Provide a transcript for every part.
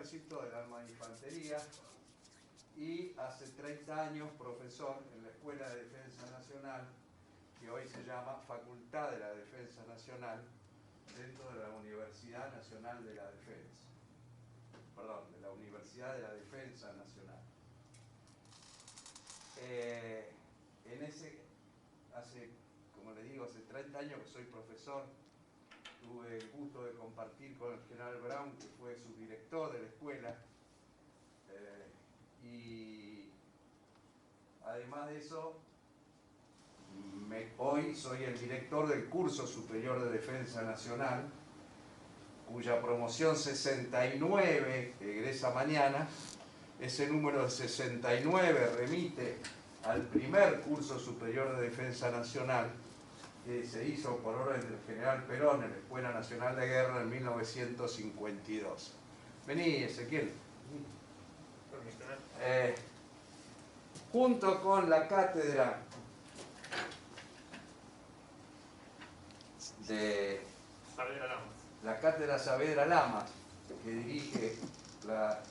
ejército del arma de infantería y hace 30 años profesor en la Escuela de Defensa Nacional, que hoy se llama Facultad de la Defensa Nacional, dentro de la Universidad Nacional de la Defensa. Perdón, de la Universidad de la Defensa Nacional. Como les digo, hace 30 años que soy profesor. Tuve el gusto de compartir con el general Brown, que fue subdirector de la escuela, y además de eso, hoy soy el director del Curso Superior de Defensa Nacional, cuya promoción 69, que egresa mañana. Ese número de 69 remite al primer Curso Superior de Defensa Nacional, que se hizo por orden del general Perón en la Escuela Nacional de Guerra en 1952. Vení, Ezequiel. Junto con la cátedra de la cátedra Saavedra Lamas, que dirige la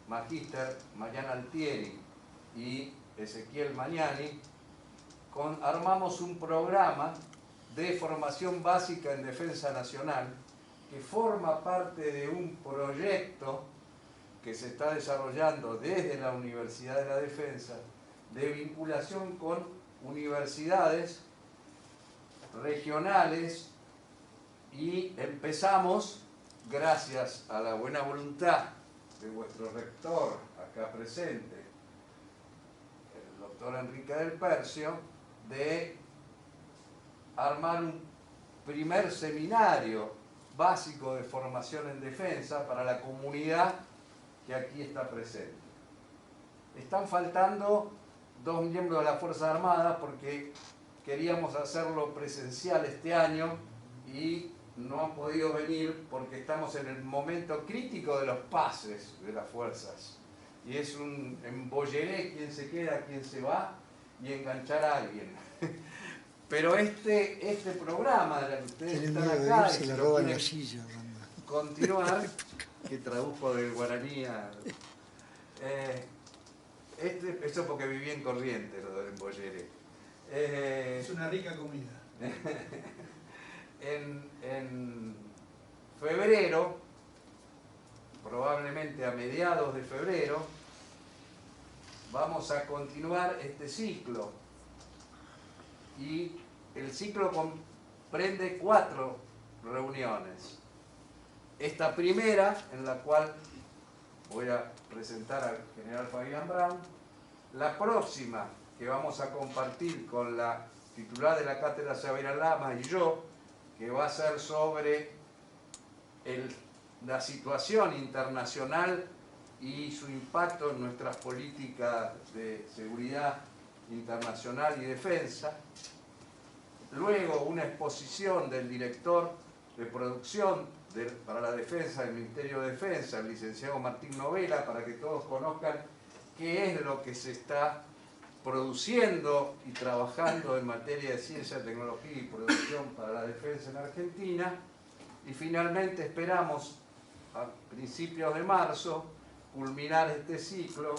magíster Mariana Altieri y Ezequiel Magnani, armamos un programa de formación básica en defensa nacional que forma parte de un proyecto que se está desarrollando desde la Universidad de la Defensa, de vinculación con universidades regionales, y empezamos, gracias a la buena voluntad de vuestro rector acá presente, el doctor Enrique del Percio, de armar un primer seminario básico de formación en defensa para la comunidad que aquí está presente. Están faltando 2 miembros de las Fuerzas Armadas porque queríamos hacerlo presencial este año y no han podido venir porque estamos en el momento crítico de los pases de las fuerzas. Y es un embolleré quién se queda, quién se va, y enganchar a alguien. Pero este programa de la que ustedes están acá, se le roban la silla, continuar, que traduzco del guaraní eso porque viví en Corrientes, lo del embolleré. Es una rica comida. En febrero, probablemente a mediados de febrero, vamos a continuar este ciclo. Y el ciclo comprende 4 reuniones. Esta primera, en la cual voy a presentar al general Fabián Brown. La próxima, que vamos a compartir con la titular de la cátedra Saavedra Lamas y yo, que va a ser sobre la situación internacional y su impacto en nuestras políticas de seguridad internacional y defensa. Luego una exposición del director de producción para la defensa del Ministerio de Defensa, el licenciado Martín Novela, para que todos conozcan qué es lo que se está produciendo y trabajando en materia de ciencia, tecnología y producción para la defensa en Argentina. Y finalmente esperamos a principios de marzo culminar este ciclo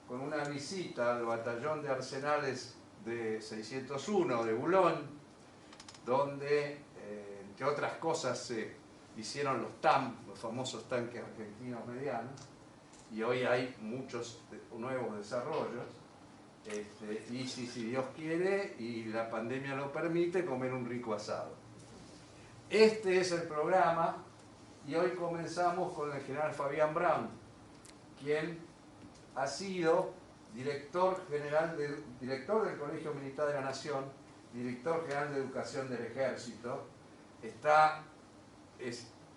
con una visita al batallón de arsenales de 601 de Boulogne, donde entre otras cosas se hicieron los TAM, los famosos tanques argentinos medianos, y hoy hay muchos nuevos desarrollos. Y si Dios quiere y la pandemia lo permite, comer un rico asado. Este es el programa, y hoy comenzamos con el general Fabián Brown, quien ha sido director del Colegio Militar de la Nación, director general de Educación del Ejército. Está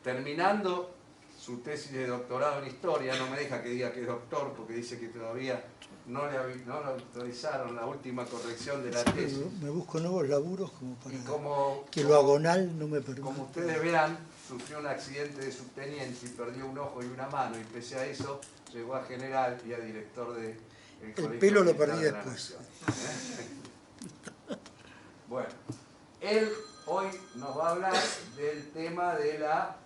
terminando su tesis de doctorado en Historia. No me deja que diga que es doctor porque dice que todavía no le autorizaron la última corrección de la tesis. Me busco nuevos laburos como para que lo lo agonal no me permita. Como ustedes verán, sufrió un accidente de subteniente y perdió un ojo y una mano, y pese a eso llegó a general y a director del Colegio. El pelo lo Militar perdí de la después. Nación. Bueno, él hoy nos va a hablar del tema de la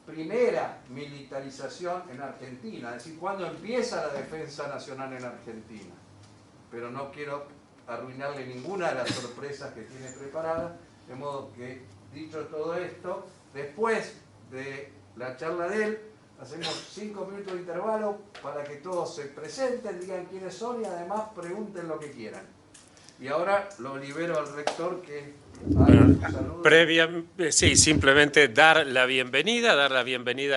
primera militarización en Argentina, es decir, cuando empieza la defensa nacional en Argentina. Pero no quiero arruinarle ninguna de las sorpresas que tiene preparadas, de modo que, dicho todo esto, después de la charla de él, hacemos 5 minutos de intervalo para que todos se presenten, digan quiénes son y además pregunten lo que quieran. Y ahora lo libero al rector que haga un saludo. Sí, simplemente dar la bienvenida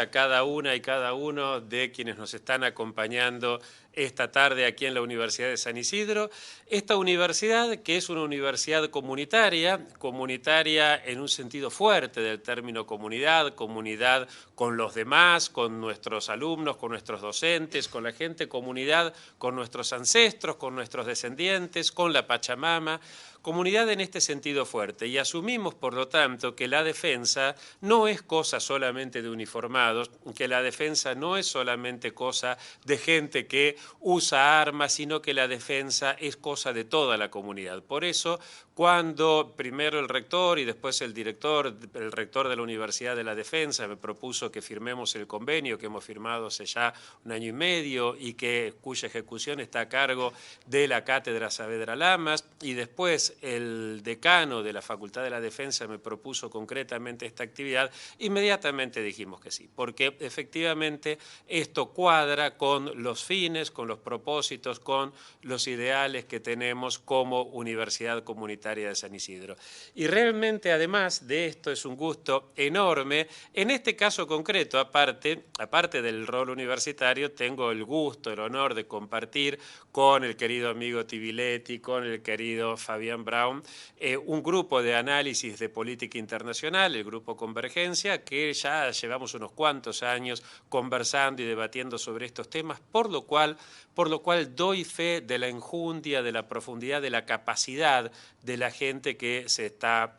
a cada una y cada uno de quienes nos están acompañando esta tarde aquí en la Universidad de San Isidro. Esta universidad, que es una universidad comunitaria en un sentido fuerte del término comunidad, comunidad con los demás, con nuestros alumnos, con nuestros docentes, con la gente, comunidad con nuestros ancestros, con nuestros descendientes, con la Pachamama, comunidad en este sentido fuerte. Y asumimos, por lo tanto, que la defensa no es cosa solamente de uniformados, que la defensa no es solamente cosa de gente que usa armas, sino que la defensa es cosa de toda la comunidad. Por eso, cuando primero el rector y después el rector de la Universidad de la Defensa me propuso que firmemos el convenio que hemos firmado hace ya 1 año y medio y cuya ejecución está a cargo de la Cátedra Saavedra Lamas, y después el decano de la Facultad de la Defensa me propuso concretamente esta actividad, inmediatamente dijimos que sí, porque efectivamente esto cuadra con los fines, con los propósitos, con los ideales que tenemos como Universidad Comunitaria de San Isidro. Y realmente, además de esto, es un gusto enorme. En este caso concreto, aparte del rol universitario, tengo el gusto, el honor de compartir con el querido amigo Tibiletti, con el querido Fabián Brown, un grupo de análisis de política internacional, el Grupo Convergencia, que ya llevamos unos cuantos años conversando y debatiendo sobre estos temas, por lo cual doy fe de la enjundia, de la profundidad, de la capacidad de la gente que se está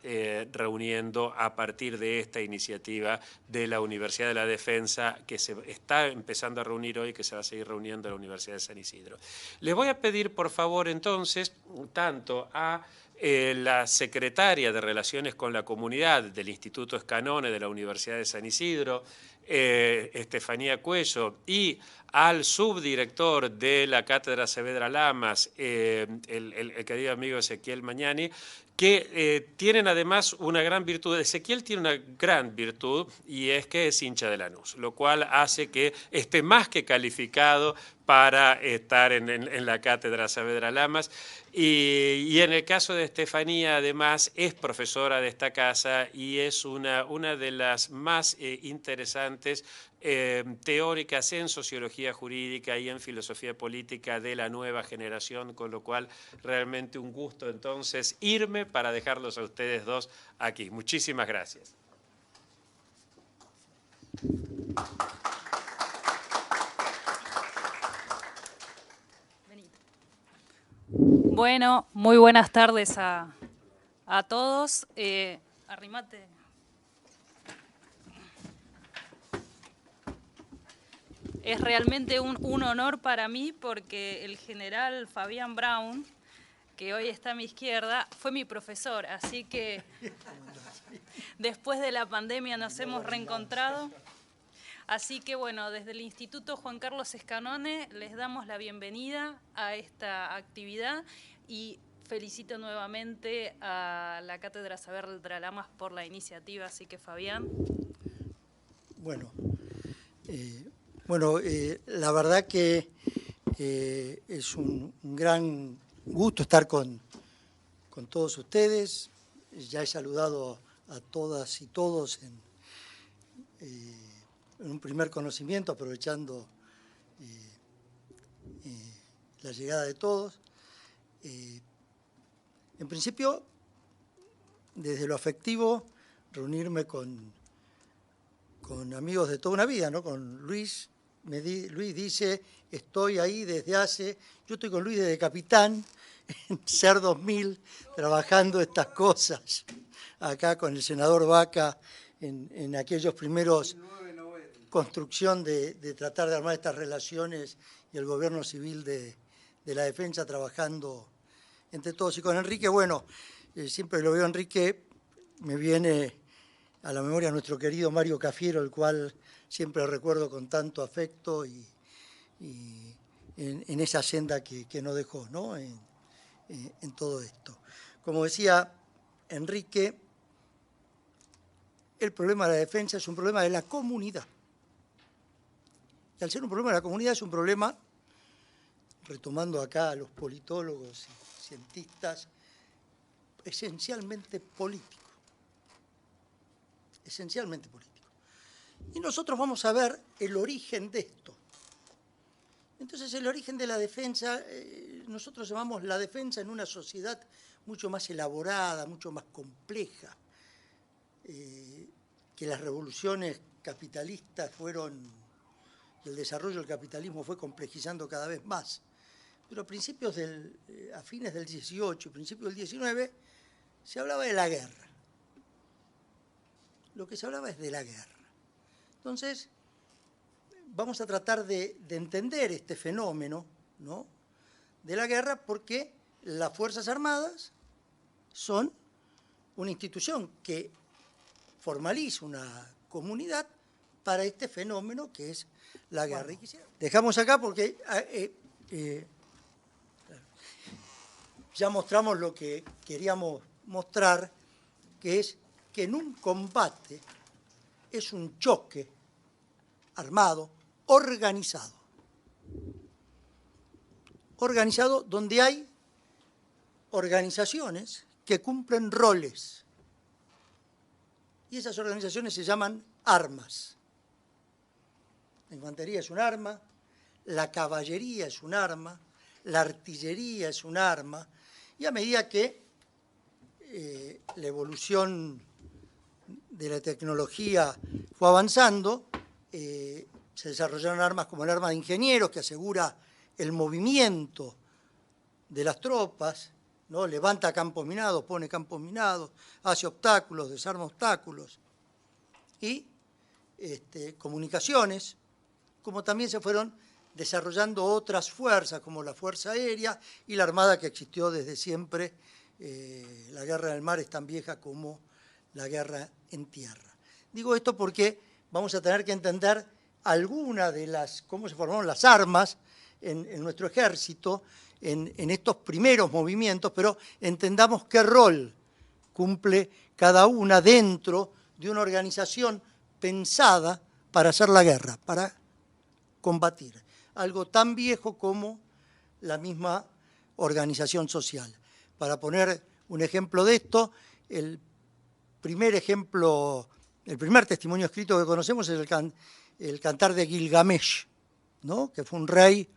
reuniendo a partir de esta iniciativa de la Universidad de la Defensa, que se está empezando a reunir hoy y que se va a seguir reuniendo en la Universidad de San Isidro. Les voy a pedir, por favor, entonces, tanto a la secretaria de Relaciones con la Comunidad del Instituto Escanone de la Universidad de San Isidro, Estefanía Cuello, y al subdirector de la Cátedra Saavedra Lamas, el querido amigo Ezequiel Mañani, que tienen además una gran virtud. Ezequiel tiene una gran virtud y es que es hincha de Lanús, lo cual hace que esté más que calificado para estar en la Cátedra Saavedra Lamas. Y en el caso de Estefanía, además, es profesora de esta casa y es una de las más interesantes teóricas en sociología jurídica y en filosofía política de la nueva generación, con lo cual realmente un gusto entonces irme para dejarlos a ustedes dos aquí. Muchísimas gracias. Bueno, muy buenas tardes a todos. Arrimate. Es realmente un honor para mí porque el general Fabián Brown, que hoy está a mi izquierda, fue mi profesor, así que después de la pandemia nos hemos reencontrado. Así que bueno, desde el Instituto Juan Carlos Escanone les damos la bienvenida a esta actividad y felicito nuevamente a la Cátedra Saavedra Lamas por la iniciativa, así que Fabián. Bueno, la verdad que es un gran gusto estar con todos ustedes. Ya he saludado a todas y todos en un primer conocimiento, aprovechando la llegada de todos. En principio, desde lo afectivo, reunirme con amigos de toda una vida, ¿no? Con Luis. Luis dice, estoy ahí desde hace... Yo estoy con Luis desde capitán, en SER 2000, trabajando estas cosas, acá con el senador Vaca, en aquellos primeros construcción de tratar de armar estas relaciones y el gobierno civil de la defensa trabajando entre todos. Y con Enrique, bueno, siempre lo veo a Enrique, me viene a la memoria a nuestro querido Mario Cafiero, el cual siempre recuerdo con tanto afecto y en esa senda que nos dejó, ¿no? En todo esto. Como decía Enrique, el problema de la defensa es un problema de la comunidad. Y al ser un problema de la comunidad es un problema, retomando acá a los politólogos y cientistas, esencialmente político. Esencialmente político. Y nosotros vamos a ver el origen de esto. Entonces, el origen de la defensa, nosotros llamamos la defensa en una sociedad mucho más elaborada, mucho más compleja, que las revoluciones capitalistas el desarrollo del capitalismo fue complejizando cada vez más. Pero a fines del 18, principios del 19, se hablaba de la guerra. Lo que se hablaba es de la guerra. Entonces, vamos a tratar de entender este fenómeno, ¿no?, de la guerra, porque las Fuerzas Armadas son una institución que formaliza una comunidad para este fenómeno que es la guerra. Bueno, dejamos acá porque ya mostramos lo que queríamos mostrar, que es que en un combate es un choque armado, organizado donde hay organizaciones que cumplen roles. Y esas organizaciones se llaman armas. La infantería es un arma, la caballería es un arma, la artillería es un arma, y a medida que la evolución de la tecnología fue avanzando, se desarrollaron armas como el arma de ingenieros, que asegura el movimiento de las tropas, ¿no? Levanta campos minados, pone campos minados, hace obstáculos, desarma obstáculos. Y comunicaciones, como también se fueron desarrollando otras fuerzas, como la Fuerza Aérea y la Armada, que existió desde siempre. La guerra del mar es tan vieja como la guerra en tierra. Digo esto porque vamos a tener que entender algunas de cómo se formaron las armas en nuestro ejército, en estos primeros movimientos, pero entendamos qué rol cumple cada una dentro de una organización pensada para hacer la guerra, para combatir. Algo tan viejo como la misma organización social. Para poner un ejemplo de esto, el primer testimonio escrito que conocemos es el Cantar de Gilgamesh, ¿no?, que fue un rey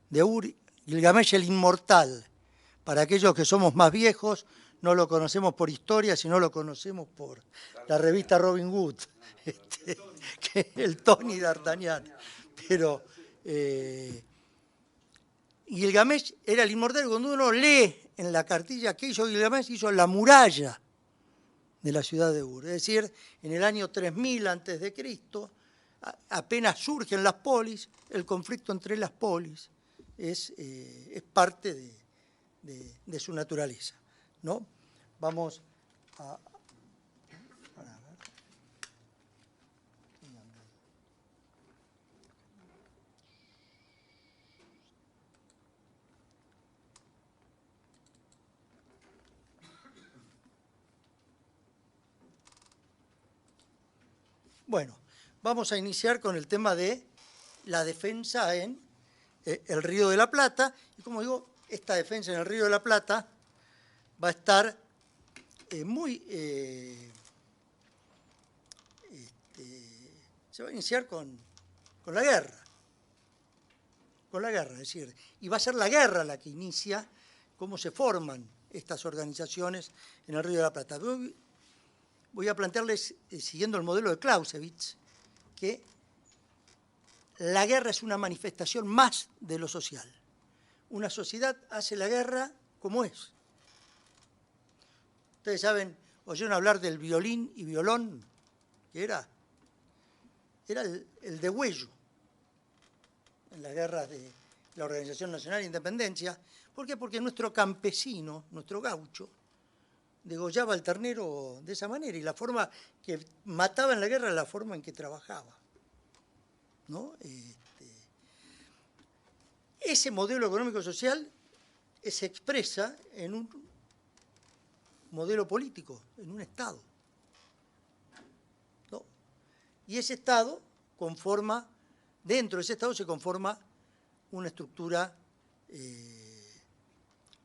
de Ur, Gilgamesh el Inmortal. Para aquellos que somos más viejos, no lo conocemos por historia, sino lo conocemos por la revista Robin Hood, que el Tony D'Artagnan. Pero Gilgamesh era el Inmortal. Cuando uno lee en la cartilla que hizo Gilgamesh, hizo la muralla de la ciudad de Ur. Es decir, en el año 3000 a.C., apenas surgen las polis, el conflicto entre las polis es parte de su naturaleza, ¿no? Vamos a Bueno, vamos a iniciar con el tema de la defensa en el Río de la Plata. Y como digo, esta defensa en el Río de la Plata va a estar se va a iniciar con la guerra. Con la guerra, es decir, y va a ser la guerra la que inicia cómo se forman estas organizaciones en el Río de la Plata. Voy a plantearles, siguiendo el modelo de Clausewitz, que la guerra es una manifestación más de lo social. Una sociedad hace la guerra como es. Ustedes saben, oyeron hablar del violín y violón, que era el degüello en las guerras de la Organización Nacional de Independencia. ¿Por qué? Porque nuestro campesino, nuestro gaucho, degollaba al ternero de esa manera, y la forma que mataba en la guerra era la forma en que trabajaba, ¿no? Ese modelo económico-social se expresa en un modelo político, en un Estado, ¿no? Y ese Estado conforma, dentro de ese Estado se conforma una estructura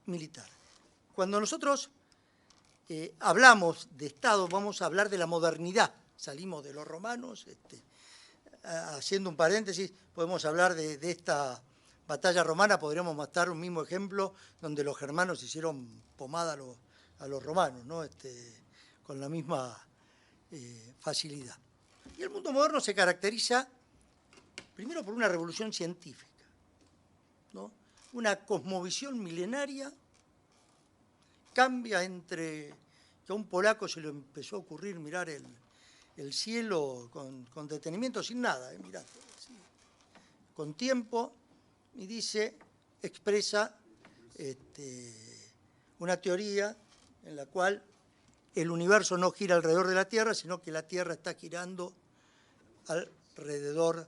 militar. Cuando nosotros hablamos de Estado, vamos a hablar de la modernidad. Salimos de los romanos, haciendo un paréntesis, podemos hablar de esta batalla romana, podríamos matar un mismo ejemplo donde los germanos hicieron pomada a los romanos, ¿no? Con la misma facilidad. Y el mundo moderno se caracteriza primero por una revolución científica, ¿no? Una cosmovisión milenaria cambia entre que a un polaco se le empezó a ocurrir mirar el cielo con detenimiento, sin nada, mirá, así, con tiempo, y expresa una teoría en la cual el universo no gira alrededor de la Tierra, sino que la Tierra está girando alrededor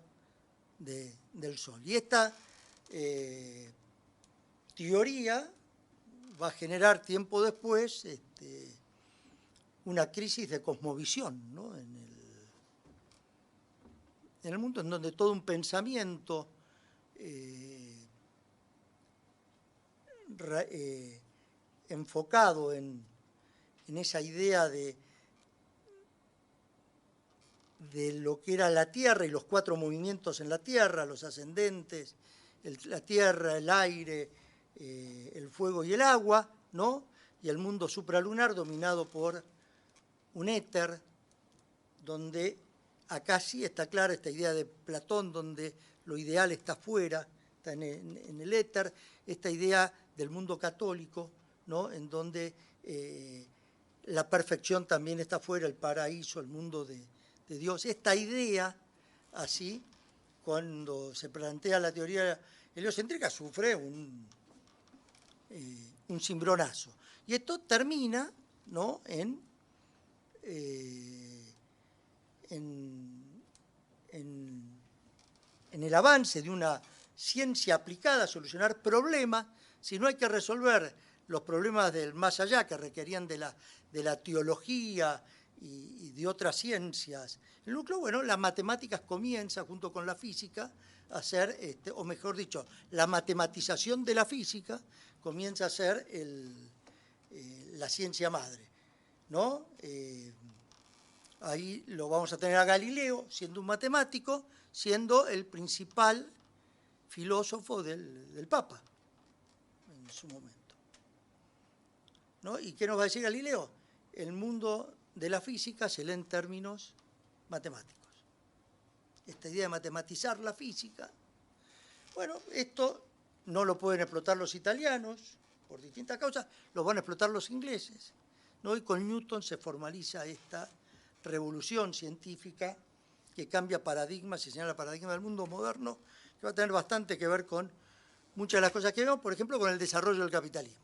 del Sol. Y esta teoría va a generar tiempo después una crisis de cosmovisión, ¿no? en el mundo, en donde todo un pensamiento enfocado en esa idea de lo que era la Tierra y los 4 movimientos en la Tierra, los ascendentes, la Tierra, el aire, el fuego y el agua, ¿no? Y el mundo supralunar dominado por un éter, donde acá sí está clara esta idea de Platón, donde lo ideal está afuera, está en el éter, esta idea del mundo católico, ¿no? En donde la perfección también está afuera, el paraíso, el mundo de Dios. Esta idea, así, cuando se plantea la teoría heliocéntrica, sufre un cimbronazo. Y esto termina, ¿no? en el avance de una ciencia aplicada a solucionar problemas. Si no hay que resolver los problemas del más allá que requerían de la teología y de otras ciencias, el núcleo, bueno, las matemáticas comienza junto con la física a ser, o mejor dicho, la matematización de la física comienza a ser la ciencia madre, ¿no? Ahí lo vamos a tener a Galileo, siendo un matemático, siendo el principal filósofo del Papa en su momento, ¿no? ¿Y qué nos va a decir Galileo? El mundo de la física se lee en términos matemáticos. Esta idea de matematizar la física, bueno, esto no lo pueden explotar los italianos por distintas causas, lo van a explotar los ingleses, ¿no? Y con Newton se formaliza esta revolución científica que cambia paradigmas y señala paradigmas del mundo moderno, que va a tener bastante que ver con muchas de las cosas que vemos, por ejemplo, con el desarrollo del capitalismo.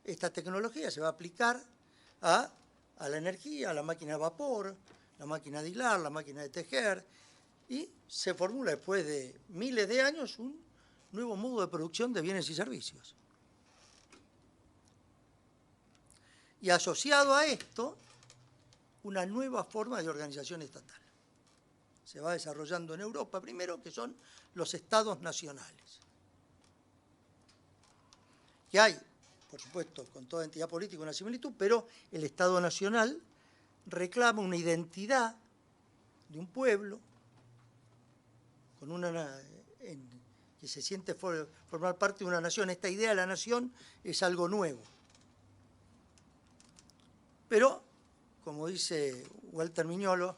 Esta tecnología se va a aplicar a la energía, a la máquina de vapor, la máquina de hilar, la máquina de tejer, y se formula después de miles de años un nuevo modo de producción de bienes y servicios. Y asociado a esto, una nueva forma de organización estatal. Se va desarrollando en Europa primero, que son los estados nacionales. Que hay, por supuesto, con toda entidad política una similitud, pero el Estado nacional reclama una identidad de un pueblo con que se siente formar parte de una nación. Esta idea de la nación es algo nuevo. Pero, como dice Walter Miñolo,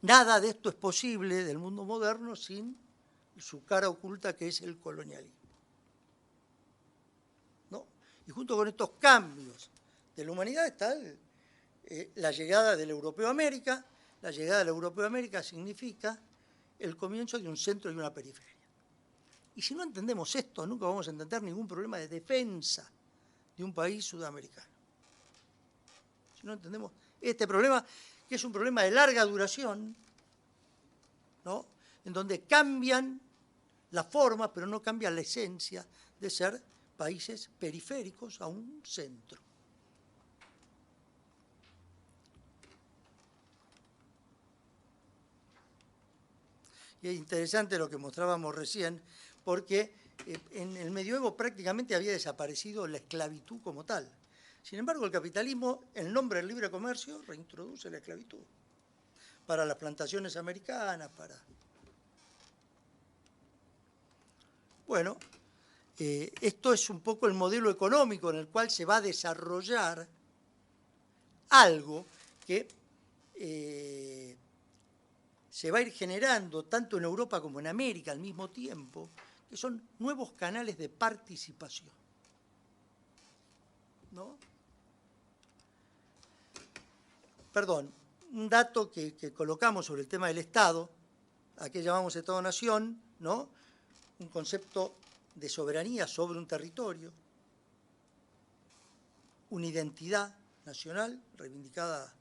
nada de esto es posible del mundo moderno sin su cara oculta, que es el colonialismo, ¿no? Y junto con estos cambios de la humanidad está la llegada del europeo a América. La llegada del europeo a América significa el comienzo de un centro y una periferia. Y si no entendemos esto, nunca vamos a entender ningún problema de defensa de de un país sudamericano. Si no entendemos este problema, que es un problema de larga duración, ¿no?, en donde cambian la forma, pero no cambian la esencia de ser países periféricos a un centro. Y es interesante lo que mostrábamos recién, porque en el medioevo prácticamente había desaparecido la esclavitud como tal. Sin embargo, el capitalismo, en nombre del libre comercio, reintroduce la esclavitud para las plantaciones americanas, para... Bueno, esto es un poco el modelo económico en el cual se va a desarrollar algo que se va a ir generando tanto en Europa como en América al mismo tiempo, que son nuevos canales de participación, ¿no? Perdón, un dato que colocamos sobre el tema del Estado, a que llamamos Estado-Nación, ¿no?, un concepto de soberanía sobre un territorio, una identidad nacional reivindicada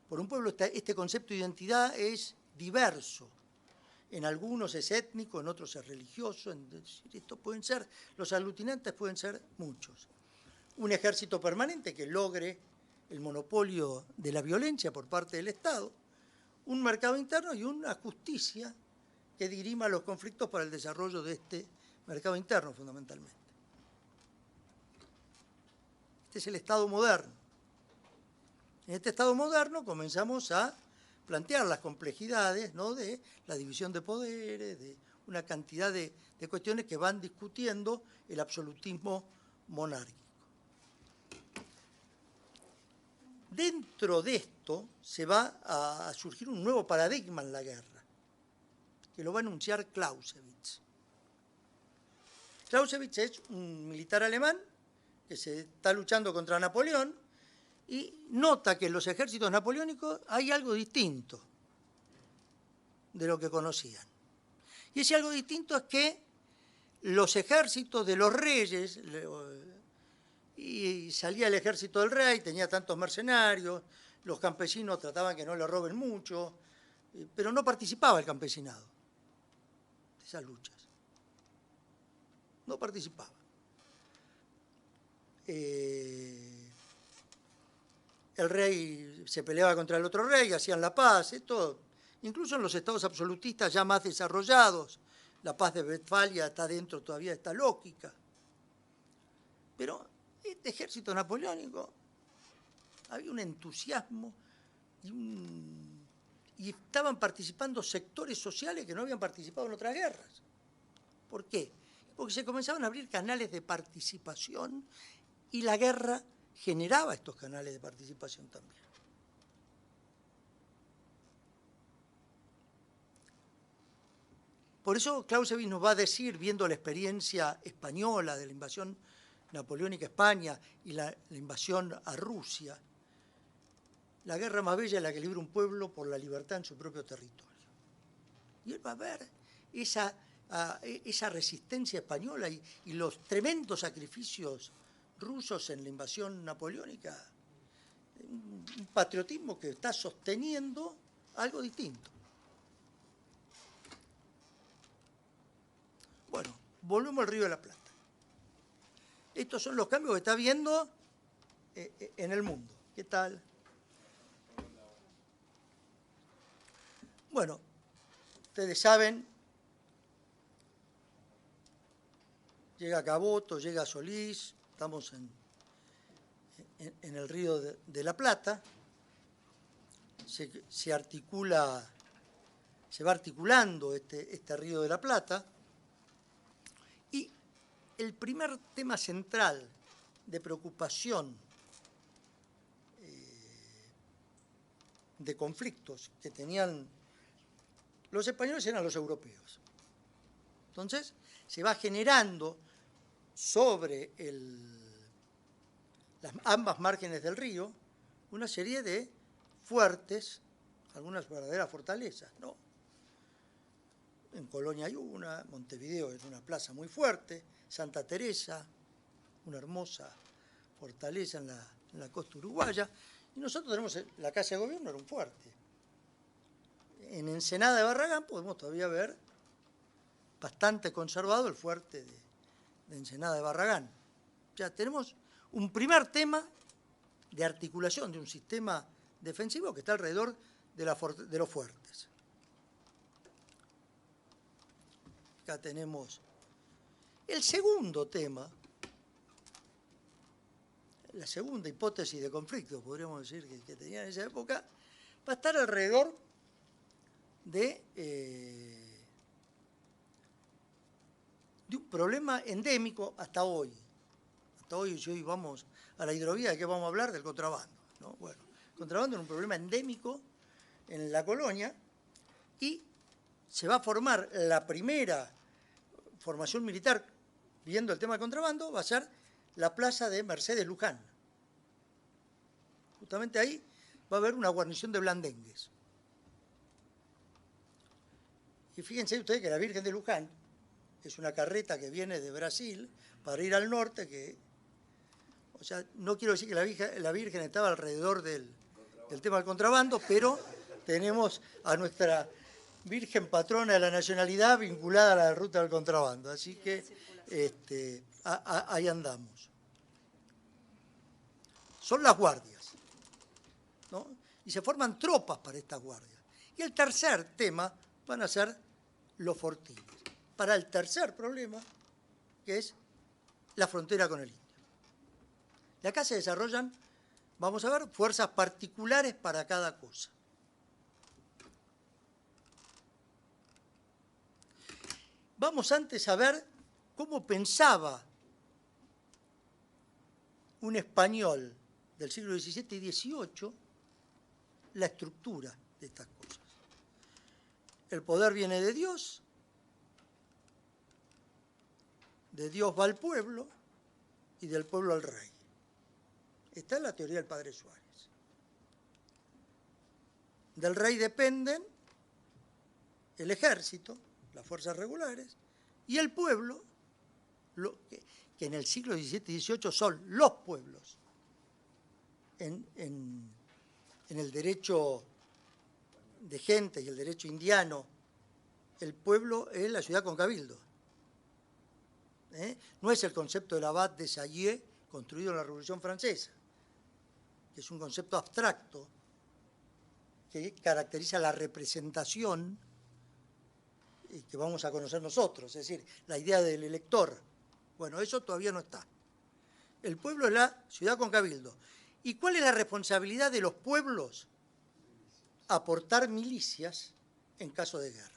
por un pueblo. Este concepto de identidad es diverso. En algunos es étnico, en otros es religioso. Estos pueden ser, los aglutinantes pueden ser muchos. Un ejército permanente que logre el monopolio de la violencia por parte del Estado, un mercado interno y una justicia que dirima los conflictos para el desarrollo de este mercado interno, fundamentalmente. Este es el Estado moderno. En este Estado moderno comenzamos a plantear las complejidades, ¿no?, de la división de poderes, de una cantidad de cuestiones que van discutiendo el absolutismo monárquico. Dentro de esto se va a surgir un nuevo paradigma en la guerra, que lo va a enunciar Clausewitz. Clausewitz es un militar alemán que se está luchando contra Napoleón y nota que en los ejércitos napoleónicos hay algo distinto de lo que conocían. Y ese algo distinto es que los ejércitos de los reyes, y salía el ejército del rey, tenía tantos mercenarios, los campesinos trataban que no le roben mucho, pero no participaba el campesinado de esas luchas. No participaba. El rey se peleaba contra el otro rey, hacían la paz, esto, incluso en los estados absolutistas ya más desarrollados, la paz de Westfalia está dentro todavía de esta lógica. Pero este ejército napoleónico, había un entusiasmo y estaban participando sectores sociales que no habían participado en otras guerras. ¿Por qué? Porque se comenzaban a abrir canales de participación y la guerra generaba estos canales de participación también. Por eso Clausewitz nos va a decir, viendo la experiencia española de la invasión napoleónica a España y la invasión a Rusia, la guerra más bella es la que libra un pueblo por la libertad en su propio territorio. Y él va a ver esa resistencia española y los tremendos sacrificios rusos en la invasión napoleónica, un patriotismo que está sosteniendo algo distinto. Bueno, volvemos al Río de la Plata. Estos son los cambios que está viendo en el mundo. ¿Qué tal? Bueno, ustedes saben, llega Caboto, llega Solís, estamos en el Río de la Plata, se articula, se va articulando este Río de la Plata, y el primer tema central de preocupación de conflictos que tenían los españoles eran los europeos. Entonces, se va generando sobre ambas márgenes del río una serie de fuertes, algunas verdaderas fortalezas, ¿no? En Colonia hay Montevideo es una plaza muy fuerte, Santa Teresa, una hermosa fortaleza en la costa uruguaya, y nosotros tenemos la Casa de Gobierno, era un fuerte. En Ensenada de Barragán podemos todavía ver bastante conservado el fuerte de Ensenada de Barragán. O sea, tenemos un primer tema de articulación de un sistema defensivo que está alrededor de los fuertes. Acá tenemos el segundo tema, la segunda hipótesis de conflicto, podríamos decir, que tenía en esa época, va a estar alrededor de un problema endémico hasta hoy. Hasta hoy, si hoy vamos a la hidrovía, ¿de qué vamos a hablar? Del contrabando, ¿no? Bueno, el contrabando es un problema endémico en la colonia y se va a formar la primera formación militar viendo el tema del contrabando, va a ser la plaza de Mercedes Luján. Justamente ahí va a haber una guarnición de blandengues. Y fíjense ustedes que la Virgen de Luján es una carreta que viene de Brasil para ir al norte, o sea, no quiero decir que la Virgen estaba alrededor del tema del contrabando, pero tenemos a nuestra Virgen patrona de la nacionalidad vinculada a la ruta del contrabando. Así que ahí andamos. Son las guardias, ¿no? Y se forman tropas para estas guardias. Y el tercer tema van a ser los fortines, para el tercer problema, que es la frontera con el Indio. Y acá se desarrollan, vamos a ver, fuerzas particulares para cada cosa. Vamos antes a ver cómo pensaba un español del siglo XVII y XVIII la estructura de estas cosas. El poder viene de Dios va al pueblo y del pueblo al rey. Esta es la teoría del padre Suárez. Del rey dependen el ejército, las fuerzas regulares, y el pueblo, que en el siglo XVII y XVIII son los pueblos. En el derecho de gente y el derecho indiano, el pueblo es la ciudad con cabildo. No es el concepto del abad de Sayé construido en la Revolución Francesa, que es un concepto abstracto que caracteriza la representación y que vamos a conocer nosotros, es decir, la idea del elector. Bueno, eso todavía no está. El pueblo es la ciudad con cabildo. ¿Y cuál es la responsabilidad de los pueblos? Aportar milicias en caso de guerra.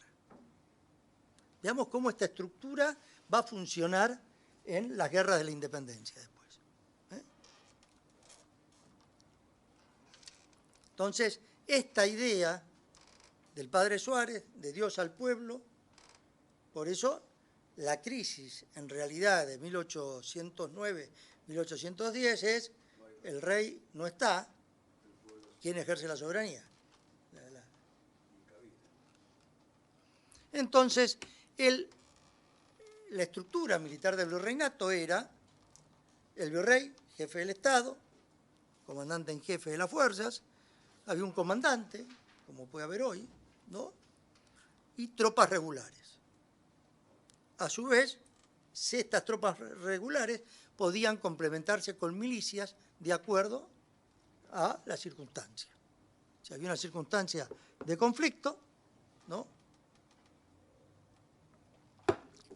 Veamos cómo esta estructura va a funcionar en las guerras de la independencia después. Entonces, esta idea del padre Suárez, de Dios al pueblo, por eso la crisis en realidad de 1809-1810 es el rey no está, ¿quién ejerce la soberanía? Entonces, la estructura militar del virreinato era el virrey, jefe del Estado, comandante en jefe de las fuerzas, había un comandante, como puede haber hoy, ¿no? Y tropas regulares. A su vez, estas tropas regulares podían complementarse con milicias de acuerdo a la circunstancia. Si había una circunstancia de conflicto, ¿no?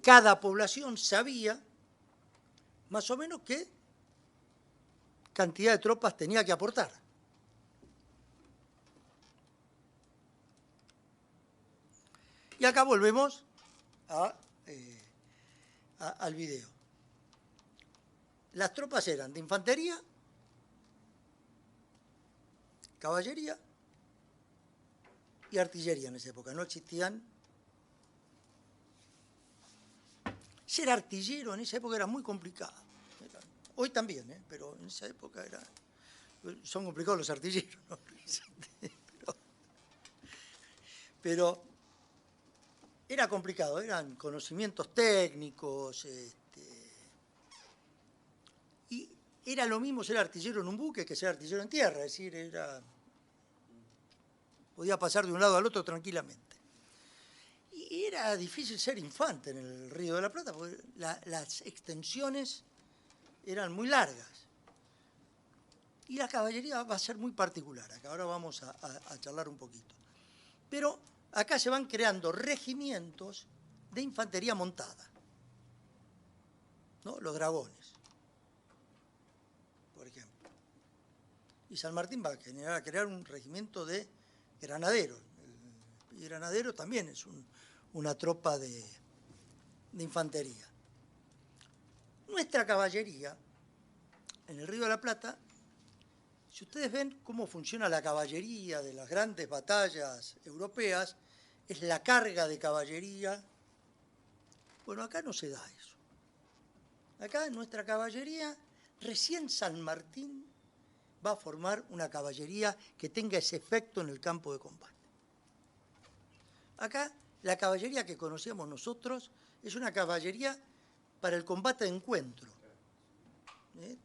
Cada población sabía más o menos qué cantidad de tropas tenía que aportar. Y acá volvemos al video. Las tropas eran de infantería, caballería y artillería en esa época. No existían. Ser artillero en esa época era muy complicado. Hoy también, pero en esa época son complicados los artilleros, ¿no? Pero era complicado, eran conocimientos técnicos, y era lo mismo ser artillero en un buque que ser artillero en tierra, es decir, podía pasar de un lado al otro tranquilamente. Y era difícil ser infante en el Río de la Plata, porque las extensiones eran muy largas. Y la caballería va a ser muy particular, acá ahora vamos a charlar un poquito. Pero acá se van creando regimientos de infantería montada, ¿no? Los dragones, por ejemplo. Y San Martín va a crear un regimiento de granaderos. Y granadero también es una tropa de infantería. Nuestra caballería, en el Río de la Plata, si ustedes ven cómo funciona la caballería de las grandes batallas europeas, es la carga de caballería. Bueno, acá no se da eso. Acá en nuestra caballería, recién San Martín va a formar una caballería que tenga ese efecto en el campo de combate. Acá, la caballería que conocíamos nosotros es una caballería para el combate de encuentro.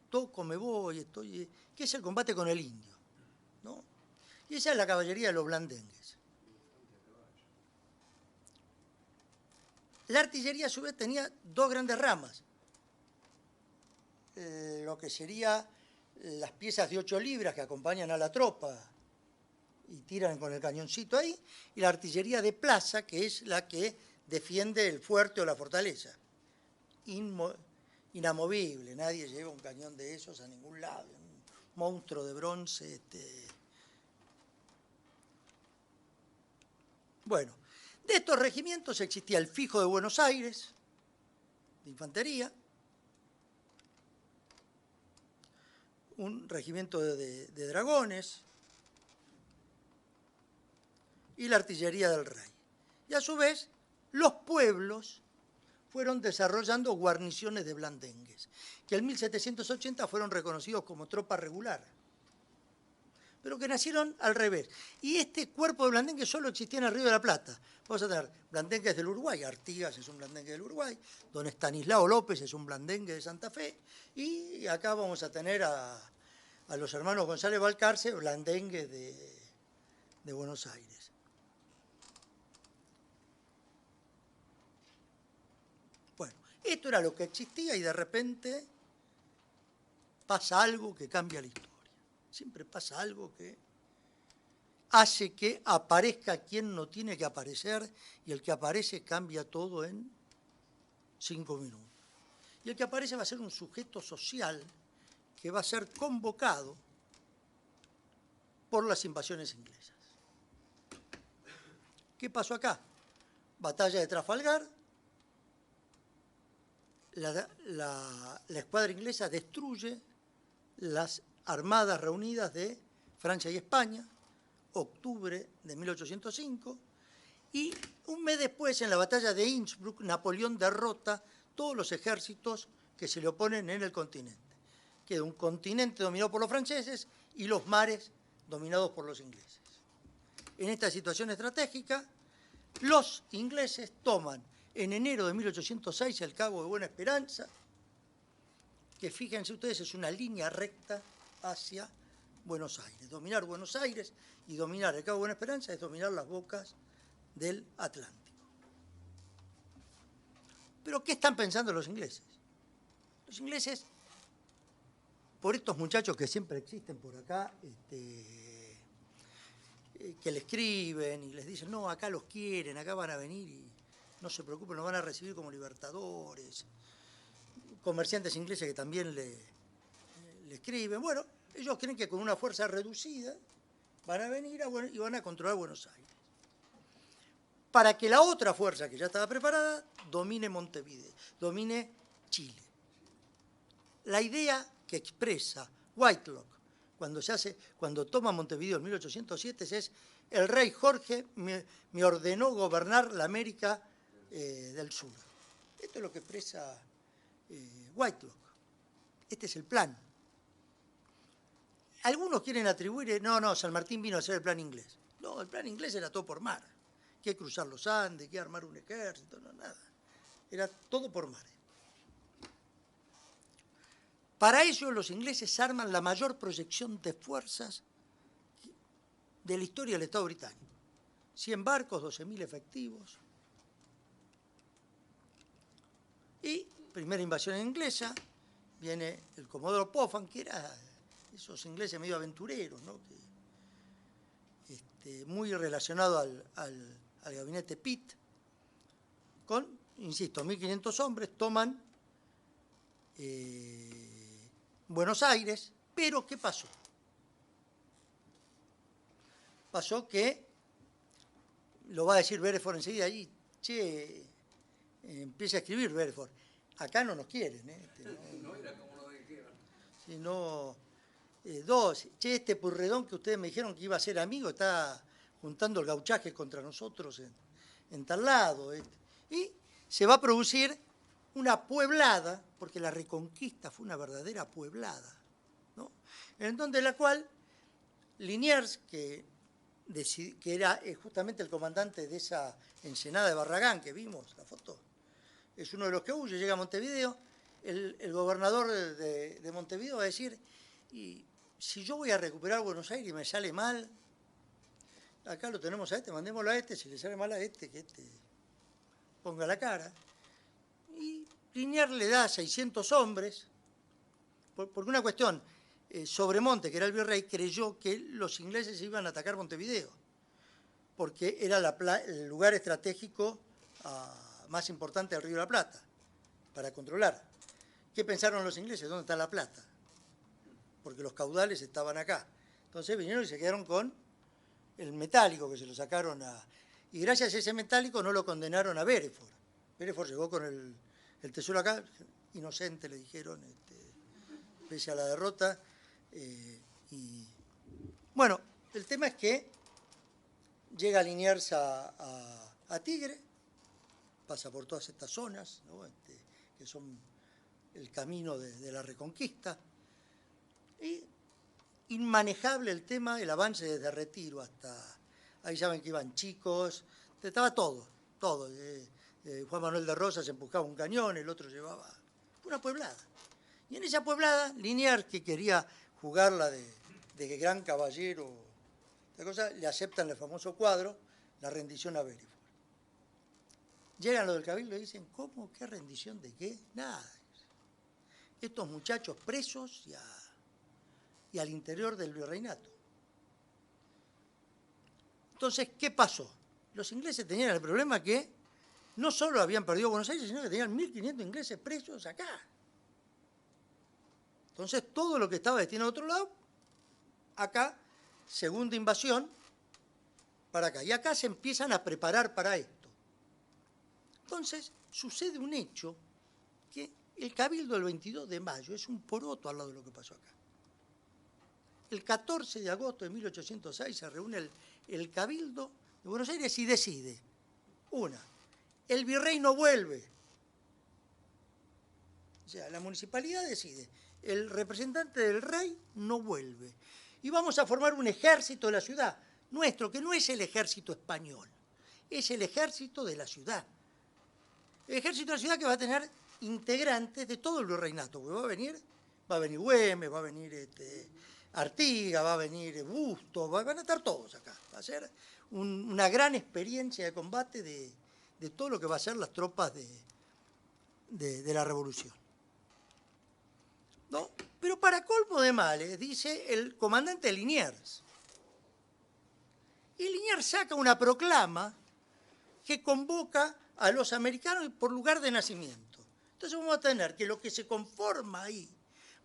Toco, me voy, estoy... que es el combate con el indio, ¿no? Y esa es la caballería de los blandengues. La artillería, a su vez, tenía dos grandes ramas. Lo que sería las piezas de 8 libras que acompañan a la tropa y tiran con el cañoncito ahí, y la artillería de plaza, que es la que defiende el fuerte o la fortaleza. Inamovible, nadie lleva un cañón de esos a ningún lado, un monstruo de bronce. Bueno, de estos regimientos existía el Fijo de Buenos Aires, de infantería, un regimiento de dragones y la artillería del rey. Y a su vez, los pueblos fueron desarrollando guarniciones de blandengues, que en 1780 fueron reconocidos como tropa regular, pero que nacieron al revés. Y este cuerpo de blandengues solo existía en el Río de la Plata. Vamos a tener blandengues del Uruguay, Artigas es un blandengue del Uruguay, don Estanislao López es un blandengue de Santa Fe, y acá vamos a tener a los hermanos González Balcarce, blandengues de Buenos Aires. Esto era lo que existía y de repente pasa algo que cambia la historia. Siempre pasa algo que hace que aparezca quien no tiene que aparecer y el que aparece cambia todo en 5 minutos. Y el que aparece va a ser un sujeto social que va a ser convocado por las invasiones inglesas. ¿Qué pasó acá? Batalla de Trafalgar. La escuadra inglesa destruye las armadas reunidas de Francia y España, octubre de 1805, y un mes después, en la batalla de Innsbruck, Napoleón derrota todos los ejércitos que se le oponen en el continente. Queda un continente dominado por los franceses y los mares dominados por los ingleses. En esta situación estratégica, los ingleses toman en enero de 1806 el Cabo de Buena Esperanza, que fíjense ustedes es una línea recta hacia Buenos Aires. Dominar Buenos Aires y dominar el Cabo de Buena Esperanza es dominar las bocas del Atlántico. ¿Pero qué están pensando los ingleses? Los ingleses, por estos muchachos que siempre existen por acá, que le escriben y les dicen, no, acá los quieren, acá van a venir y no se preocupen, nos van a recibir como libertadores. Comerciantes ingleses que también le escriben. Bueno, ellos creen que con una fuerza reducida van a venir y van a controlar Buenos Aires. Para que la otra fuerza que ya estaba preparada domine Montevideo, domine Chile. La idea que expresa Whitelock cuando toma Montevideo en 1807 es: el rey Jorge me ordenó gobernar la América del Sur. Esto es lo que expresa Whitelock. Este es el plan. Algunos quieren atribuir, no, San Martín vino a hacer el plan inglés. No, el plan inglés era todo por mar. Que cruzar los Andes, que armar un ejército, no, nada. Era todo por mar. Para ello los ingleses arman la mayor proyección de fuerzas de la historia del Estado británico. 100 barcos, 12.000 efectivos. Y primera invasión inglesa, viene el comodoro Popham, que era esos ingleses medio aventureros, ¿no? Muy relacionado al gabinete Pitt, con, insisto, 1.500 hombres, toman Buenos Aires, pero ¿qué pasó? Pasó que, lo va a decir Beresford enseguida, ahí, empieza a escribir Beresford, acá no nos quieren, No era como lo dijeron. Sino, este Purredón que ustedes me dijeron que iba a ser amigo, está juntando el gauchaje contra nosotros en tal lado. Y se va a producir una pueblada, porque la Reconquista fue una verdadera pueblada, ¿no? En donde la cual Liniers, que era justamente el comandante de esa ensenada de Barragán que vimos, la foto, es uno de los que huye, llega a Montevideo, el gobernador de Montevideo va a decir, y si yo voy a recuperar Buenos Aires y me sale mal, acá lo tenemos a este, mandémoslo a este, si le sale mal a este, que este ponga la cara. Y Liniers le da 600 hombres, porque una cuestión, Sobremonte, que era el virrey, creyó que los ingleses iban a atacar Montevideo, porque era el lugar estratégico más importante del Río de la Plata, para controlar. ¿Qué pensaron los ingleses? ¿Dónde está la plata? Porque los caudales estaban acá. Entonces vinieron y se quedaron con el metálico, que se lo sacaron y gracias a ese metálico no lo condenaron a Beresford. Beresford llegó con el tesoro acá, inocente le dijeron, pese a la derrota. Bueno, el tema es que llega Liniers a Tigre, pasa por todas estas zonas, ¿no? Que son el camino de la Reconquista, y inmanejable el tema, el avance desde Retiro hasta, ahí saben que iban chicos, estaba todo. Juan Manuel de Rosas empujaba un cañón, el otro llevaba una pueblada. Y en esa pueblada, Liniers, que quería jugarla de gran caballero, le aceptan el famoso cuadro, la rendición a Beresford. Llegan los del Cabildo y dicen, ¿cómo? ¿Qué rendición de qué? Nada. Estos muchachos presos y al interior del virreinato. Entonces, ¿qué pasó? Los ingleses tenían el problema que no solo habían perdido Buenos Aires, sino que tenían 1.500 ingleses presos acá. Entonces, todo lo que estaba destinado a otro lado, acá, segunda invasión, para acá. Y acá se empiezan a preparar para esto. Entonces, sucede un hecho que el Cabildo del 22 de mayo es un poroto al lado de lo que pasó acá. El 14 de agosto de 1806 se reúne el Cabildo de Buenos Aires y decide, el virrey no vuelve. O sea, la municipalidad decide, el representante del rey no vuelve. Y vamos a formar un ejército de la ciudad, nuestro, que no es el ejército español, es el ejército de la ciudad. El ejército de la ciudad que va a tener integrantes de todo el virreinato, porque va a venir Güemes, va a venir Artigas, va a venir Bustos, van a estar todos acá. Va a ser una gran experiencia de combate de todo lo que va a ser las tropas de la revolución. ¿No? Pero para colmo de males, dice el comandante Liniers. Y Liniers saca una proclama que convoca a los americanos por lugar de nacimiento. Entonces vamos a tener que lo que se conforma ahí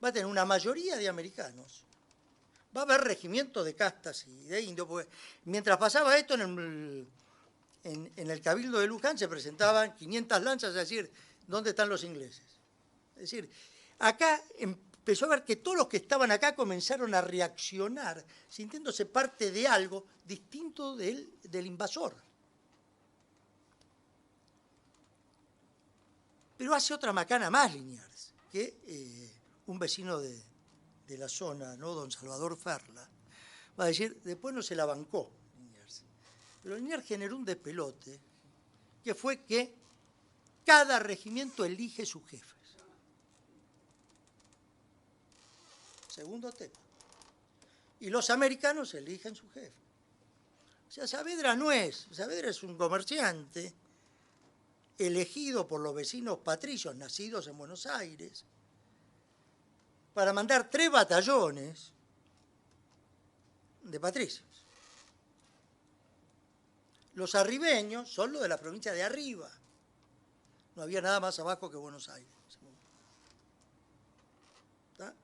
va a tener una mayoría de americanos. Va a haber regimientos de castas y de indios, porque mientras pasaba esto en el Cabildo de Luján se presentaban 500 lanzas a decir, ¿dónde están los ingleses? Es decir, acá empezó a ver que todos los que estaban acá comenzaron a reaccionar, sintiéndose parte de algo distinto del invasor. Pero hace otra macana más Liniers, que un vecino de la zona, ¿no? Don Salvador Ferla, va a decir, después no se la bancó Liniers. Pero Liniers generó un despelote, que fue que cada regimiento elige sus jefes. segundo tema. Y los americanos eligen su jefe. O sea, Saavedra Saavedra es un comerciante elegido por los vecinos patricios nacidos en Buenos Aires para mandar 3 batallones de patricios. Los arribeños son los de la provincia de arriba. No había nada más abajo que Buenos Aires. ¿Está?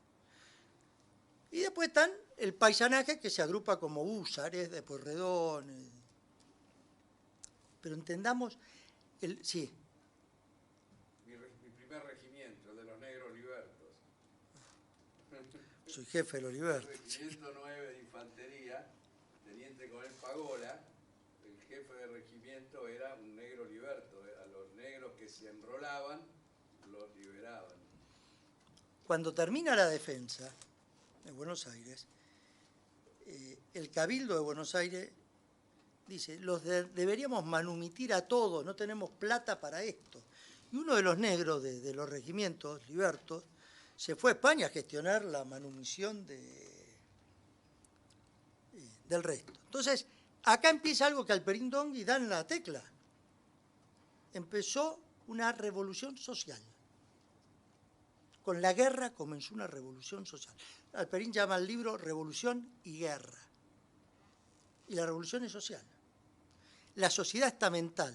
Y después están el paisanaje que se agrupa como húsares de Pueyrredón. Pero entendamos, sí. Mi primer regimiento, el de los negros libertos. Soy jefe de los libertos. Regimiento 9 de infantería, teniente coronel Pagola, el jefe de regimiento era un negro liberto, a los negros que se enrolaban los liberaban. Cuando termina la defensa de Buenos Aires, el Cabildo de Buenos Aires dice, deberíamos manumitir a todos, no tenemos plata para esto. Y uno de los negros de los regimientos libertos se fue a España a gestionar la manumisión del resto. Entonces, acá empieza algo que Alperindongui da en la tecla. Empezó una revolución social. Con la guerra comenzó una revolución social. Alperín llama al libro Revolución y Guerra. Y la revolución es social. La sociedad estamental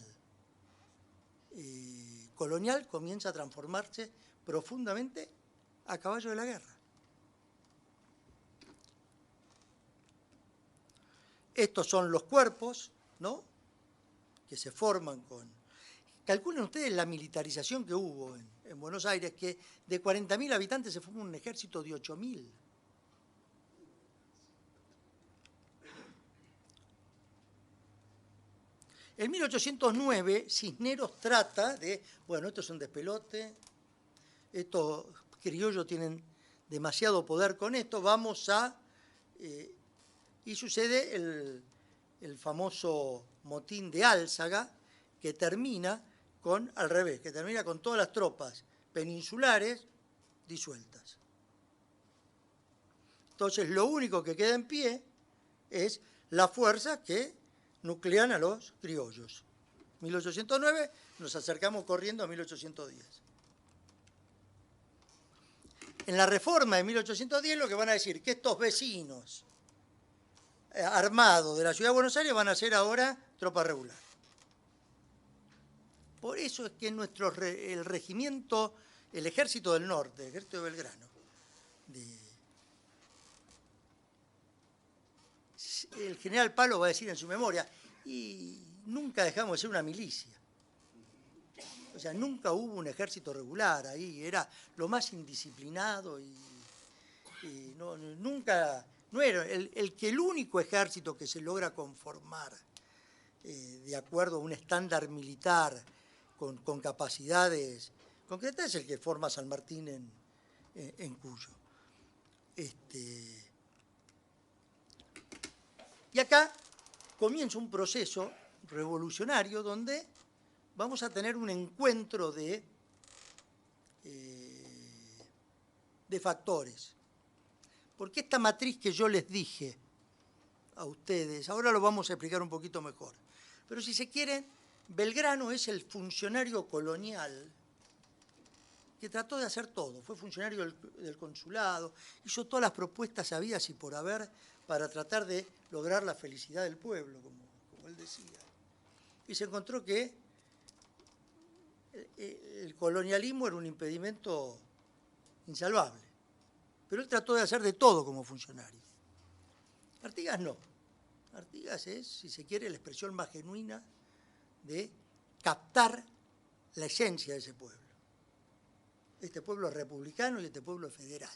colonial comienza a transformarse profundamente a caballo de la guerra. Estos son los cuerpos, ¿no?, que se forman con... Calculen ustedes la militarización que hubo en Buenos Aires, que de 40.000 habitantes se formó un ejército de 8.000. En 1809, Cisneros trata de, bueno, esto es un despelote, estos criollos tienen demasiado poder con esto, vamos a... y sucede el famoso motín de Álzaga, que termina con, al revés, que termina con todas las tropas peninsulares disueltas. Entonces, lo único que queda en pie es la fuerza que nuclean a los criollos. 1809, nos acercamos corriendo a 1810. En la reforma de 1810 lo que van a decir que estos vecinos armados de la ciudad de Buenos Aires van a ser ahora tropa regular. Por eso es que el regimiento, el ejército del norte, el ejército de Belgrano, el general Palo va a decir en su memoria, y nunca dejamos de ser una milicia. O sea, nunca hubo un ejército regular ahí, era lo más indisciplinado y nunca, no era el único ejército que se logra conformar de acuerdo a un estándar militar con capacidades concretas es el que forma San Martín en Cuyo. Y acá comienza un proceso revolucionario donde vamos a tener un encuentro de factores. Porque esta matriz que yo les dije a ustedes, ahora lo vamos a explicar un poquito mejor. Pero si se quieren, Belgrano es el funcionario colonial que trató de hacer todo. Fue funcionario del consulado, hizo todas las propuestas habidas y por haber para tratar de lograr la felicidad del pueblo, como él decía. Y se encontró que el colonialismo era un impedimento insalvable. Pero él trató de hacer de todo como funcionario. Artigas no. Artigas es, si se quiere, la expresión más genuina de captar la esencia de ese pueblo. Este pueblo es republicano y este pueblo es federal.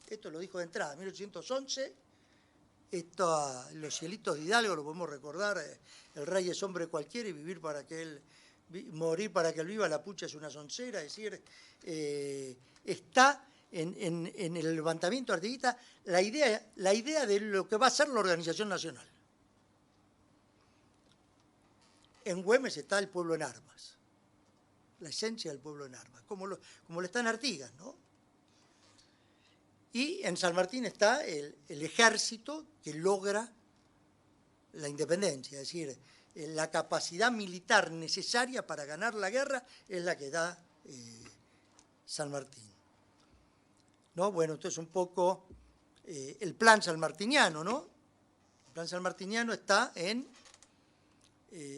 Esto lo dijo de entrada, en 1811, los cielitos de Hidalgo, lo podemos recordar, el rey es hombre cualquiera y morir para que él viva, la pucha es una soncera, es decir, está en el levantamiento artiguista la idea de lo que va a ser la organización nacional. En Güemes está el pueblo en armas, la esencia del pueblo en armas, como lo está en Artigas, ¿no? Y en San Martín está el ejército que logra la independencia, es decir, la capacidad militar necesaria para ganar la guerra es la que da San Martín. ¿No? Bueno, esto es un poco el plan sanmartiniano, ¿no? El plan sanmartiniano está en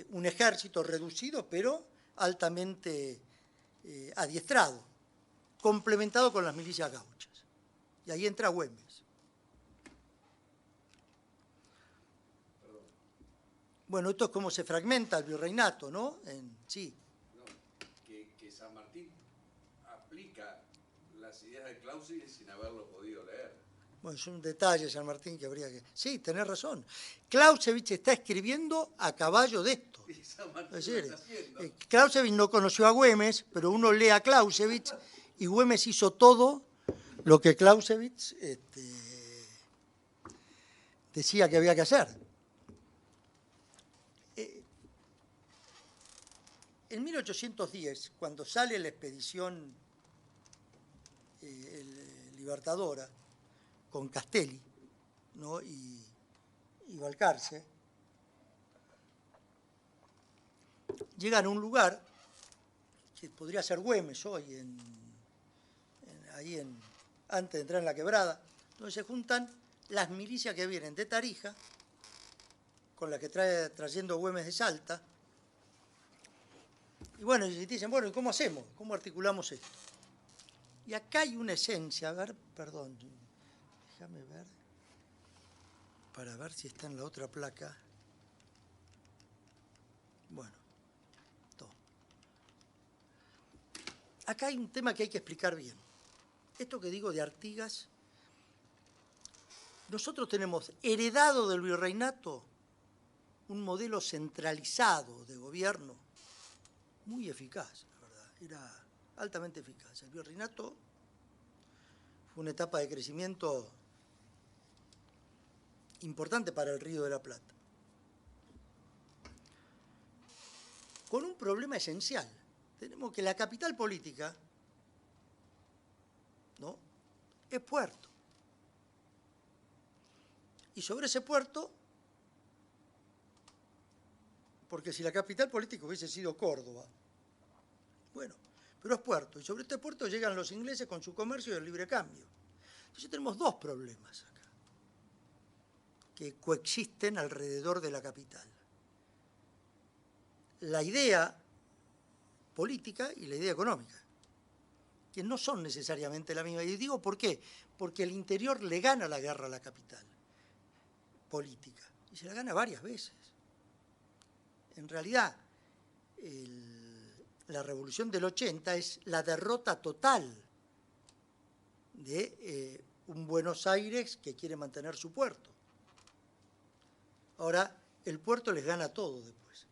un ejército reducido, pero altamente adiestrado, complementado con las milicias gauchas. Y ahí entra Güemes. Bueno, esto es como se fragmenta el virreinato, ¿no? Sí. No, que San Martín aplica las ideas de Clausewitz sin haberlo podido leer. Bueno, es un detalle, San Martín, que habría que... Sí, tenés razón. Clausewitz está escribiendo a caballo de esto. Y San Martín Es decir, lo está haciendo. Clausewitz no conoció a Güemes, pero uno lee a Clausewitz y Güemes hizo todo lo que Clausewitz decía que había que hacer. En 1810, cuando sale la expedición libertadora con Castelli, ¿no? y Balcarce, llegan a un lugar que podría ser Güemes hoy, antes de entrar en la quebrada, donde se juntan las milicias que vienen de Tarija, con las que trayendo Güemes de Salta. Y bueno, y dicen, bueno, ¿y cómo hacemos? ¿Cómo articulamos esto? Y acá hay una esencia, a ver, perdón, déjame ver, para ver si está en la otra placa. Bueno, todo. Acá hay un tema que hay que explicar bien. Esto que digo de Artigas, nosotros tenemos heredado del virreinato un modelo centralizado de gobierno muy eficaz, la verdad, era altamente eficaz. El virreinato fue una etapa de crecimiento importante para el Río de la Plata, con un problema esencial. Tenemos que la capital política, ¿no?, es Puerto. Y sobre ese puerto, porque si la capital política hubiese sido Córdoba, bueno, pero es Puerto, y sobre este puerto llegan los ingleses con su comercio y el libre cambio. Entonces tenemos dos problemas acá, que coexisten alrededor de la capital. La idea política y la idea económica, que no son necesariamente la misma. Y digo, ¿por qué? Porque el interior le gana la guerra a la capital política, y se la gana varias veces. En realidad, la revolución del 80 es la derrota total de un Buenos Aires que quiere mantener su puerto. Ahora, el puerto les gana todo después.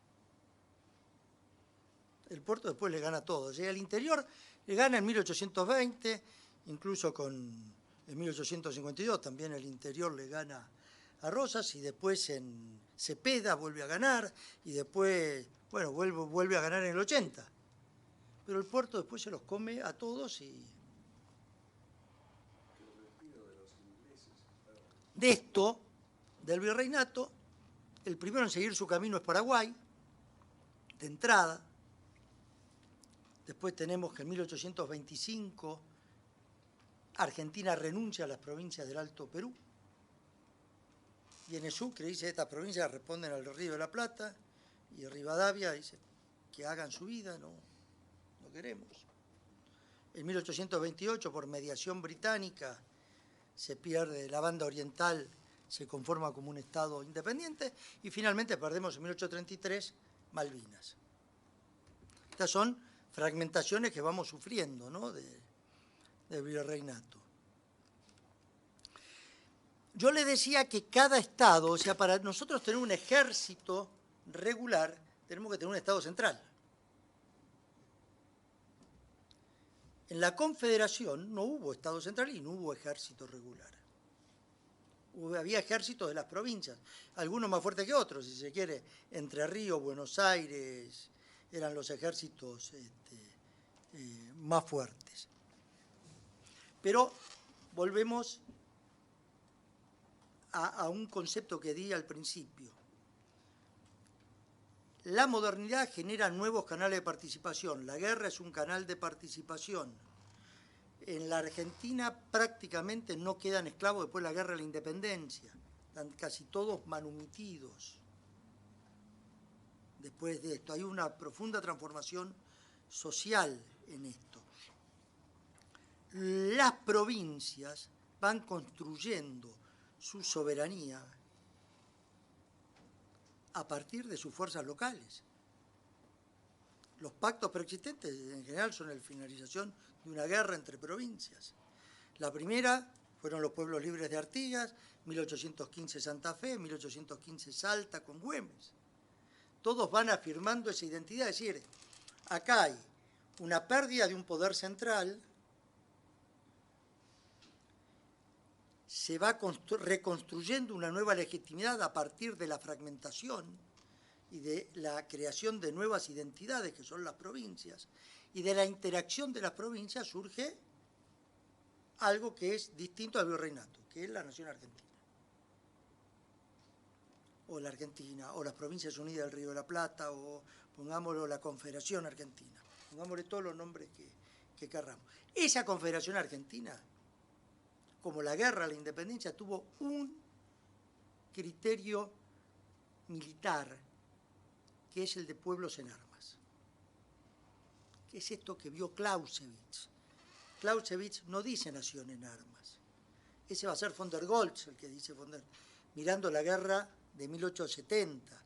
El puerto después le gana todo. O sea, el interior le gana en 1820, incluso en 1852 también el interior le gana a Rosas, y después en Cepeda vuelve a ganar, y después, bueno, vuelve a ganar en el 80. Pero el puerto después se los come a todos y... De esto, del virreinato, el primero en seguir su camino es Paraguay, de entrada. Después tenemos que en 1825 Argentina renuncia a las provincias del Alto Perú. Viene Sucre, dice, estas provincias responden al Río de la Plata, y Rivadavia dice que hagan su vida, no queremos. En 1828, por mediación británica, se pierde la banda oriental, se conforma como un estado independiente, y finalmente perdemos en 1833 Malvinas. Estas son fragmentaciones que vamos sufriendo, ¿no?, del virreinato. Yo le decía que cada estado, o sea, para nosotros tener un ejército regular, tenemos que tener un estado central. En la Confederación no hubo estado central y no hubo ejército regular. Había ejércitos de las provincias, algunos más fuertes que otros, si se quiere. Entre Ríos, Buenos Aires, eran los ejércitos más fuertes. Pero volvemos a un concepto que di al principio. La modernidad genera nuevos canales de participación. La guerra es un canal de participación. En la Argentina prácticamente no quedan esclavos después de la guerra de la independencia. Están casi todos manumitidos. Después de esto, hay una profunda transformación social en esto. Las provincias van construyendo su soberanía a partir de sus fuerzas locales. Los pactos preexistentes en general son la finalización de una guerra entre provincias. La primera fueron los pueblos libres de Artigas, 1815 Santa Fe, 1815 Salta con Güemes. Todos van afirmando esa identidad, es decir, acá hay una pérdida de un poder central, se va reconstruyendo una nueva legitimidad a partir de la fragmentación y de la creación de nuevas identidades, que son las provincias, y de la interacción de las provincias surge algo que es distinto al virreinato, que es la nación argentina. O la Argentina, o las Provincias Unidas del Río de la Plata, o pongámoslo la Confederación Argentina, pongámosle todos los nombres que querramos. Esa Confederación Argentina, como la guerra a la independencia, tuvo un criterio militar, que es el de pueblos en armas. ¿Qué es esto que vio Clausewitz? Clausewitz no dice nación en armas. Ese va a ser von der Goltz el que dice mirando la guerra de 1870.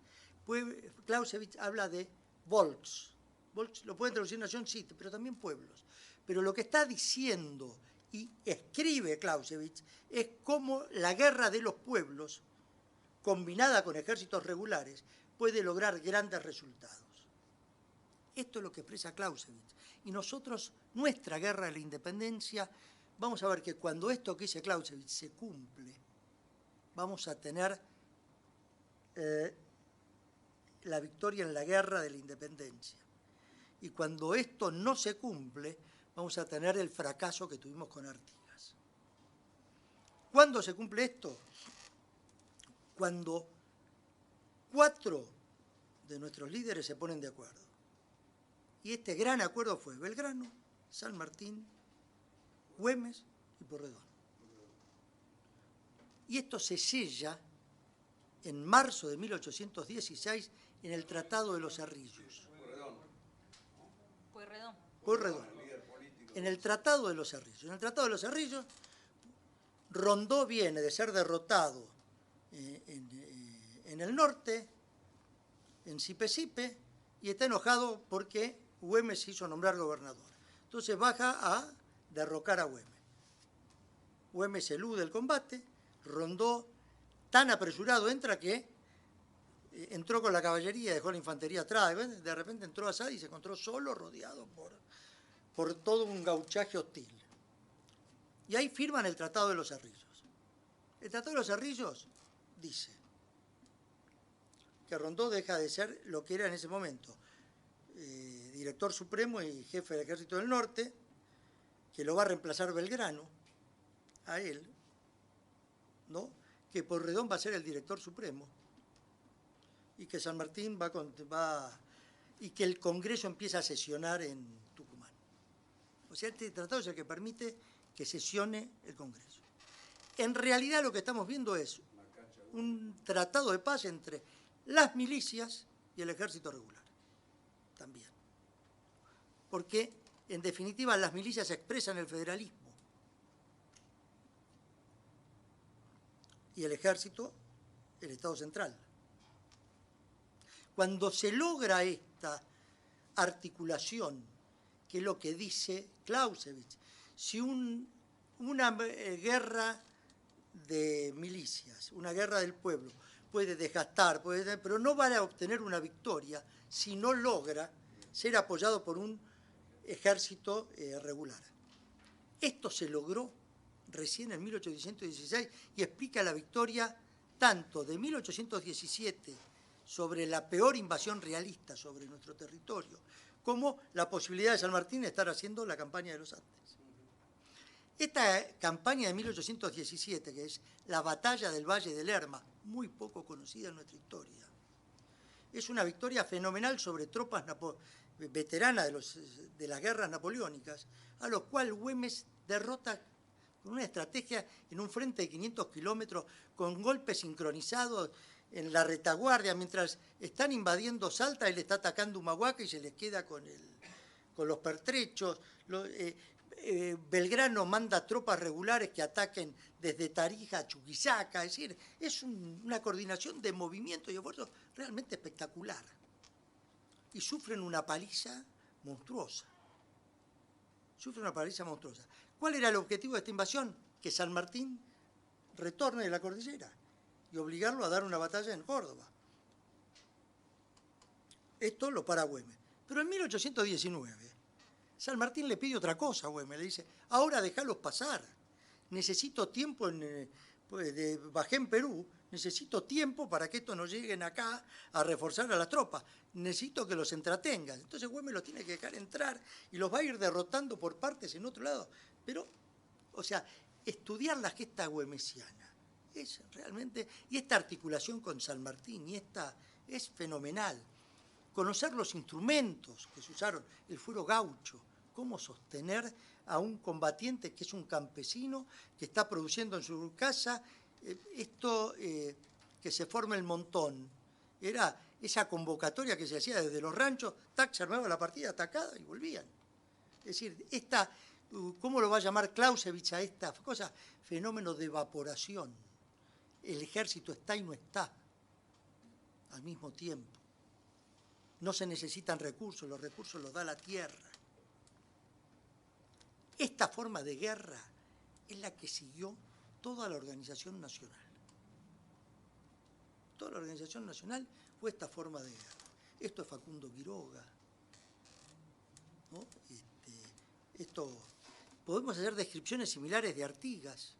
Clausewitz habla de Volks. Volks lo pueden traducir nación, sí, pero también pueblos. Pero lo que está diciendo y escribe Clausewitz es cómo la guerra de los pueblos, combinada con ejércitos regulares, puede lograr grandes resultados. Esto es lo que expresa Clausewitz. Y nosotros, nuestra guerra de la independencia, vamos a ver que cuando esto que dice Clausewitz se cumple, vamos a tener la victoria en la guerra de la independencia. Y cuando esto no se cumple, vamos a tener el fracaso que tuvimos con Artigas. ¿Cuándo se cumple esto? Cuando 4 de nuestros líderes se ponen de acuerdo. Y este gran acuerdo fue Belgrano, San Martín, Güemes y Porredón. Y esto se sella en marzo de 1816 en el Tratado de los Cerrillos. Pueyrredón. En el Tratado de los Cerrillos. En el Tratado de los Cerrillos, Rondó viene de ser derrotado en el norte, en Sipe-Sipe, y está enojado porque Güemes se hizo nombrar gobernador. Entonces baja a derrocar a Güemes. Güemes elude el combate, Rondó tan apresurado entra que entró con la caballería, dejó la infantería atrás, de repente entró a Asad y se encontró solo, rodeado por todo un gauchaje hostil. Y ahí firman el Tratado de los Cerrillos. El Tratado de los Cerrillos dice que Rondó deja de ser lo que era en ese momento, director supremo y jefe del Ejército del Norte, que lo va a reemplazar Belgrano, a él, ¿no? Que Pueyrredón va a ser el director supremo, y que San Martín y que el Congreso empieza a sesionar en Tucumán. O sea, este tratado es el que permite que sesione el Congreso. En realidad lo que estamos viendo es un tratado de paz entre las milicias y el ejército regular, también. Porque, en definitiva, las milicias expresan el federalismo. Y el ejército, el Estado central. Cuando se logra esta articulación, que es lo que dice Clausewitz, si una guerra de milicias, una guerra del pueblo, puede desgastar, pero no va a obtener una victoria si no logra ser apoyado por un ejército regular. Esto se logró recién en 1816 y explica la victoria tanto de 1817 sobre la peor invasión realista sobre nuestro territorio, como la posibilidad de San Martín de estar haciendo la campaña de los Andes. Esta campaña de 1817, que es la batalla del Valle del Lerma, muy poco conocida en nuestra historia, es una victoria fenomenal sobre tropas veteranas de las guerras napoleónicas, a los cuales Güemes derrota con una estrategia en un frente de 500 kilómetros, con golpes sincronizados en la retaguardia, mientras están invadiendo Salta, él está atacando Humahuaca y se les queda con los pertrechos. Belgrano manda tropas regulares que ataquen desde Tarija a Chuquisaca, es decir, es una coordinación de movimiento y esfuerzo realmente espectacular. Y sufren una paliza monstruosa. Sufren una paliza monstruosa. ¿Cuál era el objetivo de esta invasión? Que San Martín retorne de la cordillera y obligarlo a dar una batalla en Córdoba. Esto lo para Güemes. Pero en 1819, San Martín le pide otra cosa a Güemes, le dice, ahora déjalos pasar, necesito tiempo, bajé en Perú, necesito tiempo para que estos no lleguen acá a reforzar a las tropas, necesito que los entretengan. Entonces Güemes los tiene que dejar entrar y los va a ir derrotando por partes en otro lado. Pero, o sea, estudiar la gesta güemesiana es realmente, y esta articulación con San Martín, y esta es fenomenal. Conocer los instrumentos que se usaron, el fuero gaucho, cómo sostener a un combatiente que es un campesino, que está produciendo en su casa, que se forma el montón. Era esa convocatoria que se hacía desde los ranchos, tac, se armaba la partida atacada y volvían. Es decir, ¿cómo lo va a llamar Clausewitz a esta cosa? Fenómeno de evaporación. El ejército está y no está al mismo tiempo. No se necesitan recursos, los recursos los da la tierra. Esta forma de guerra es la que siguió toda la organización nacional. Toda la organización nacional fue esta forma de guerra. Esto es Facundo Quiroga, ¿no? Podemos hacer descripciones similares de Artigas,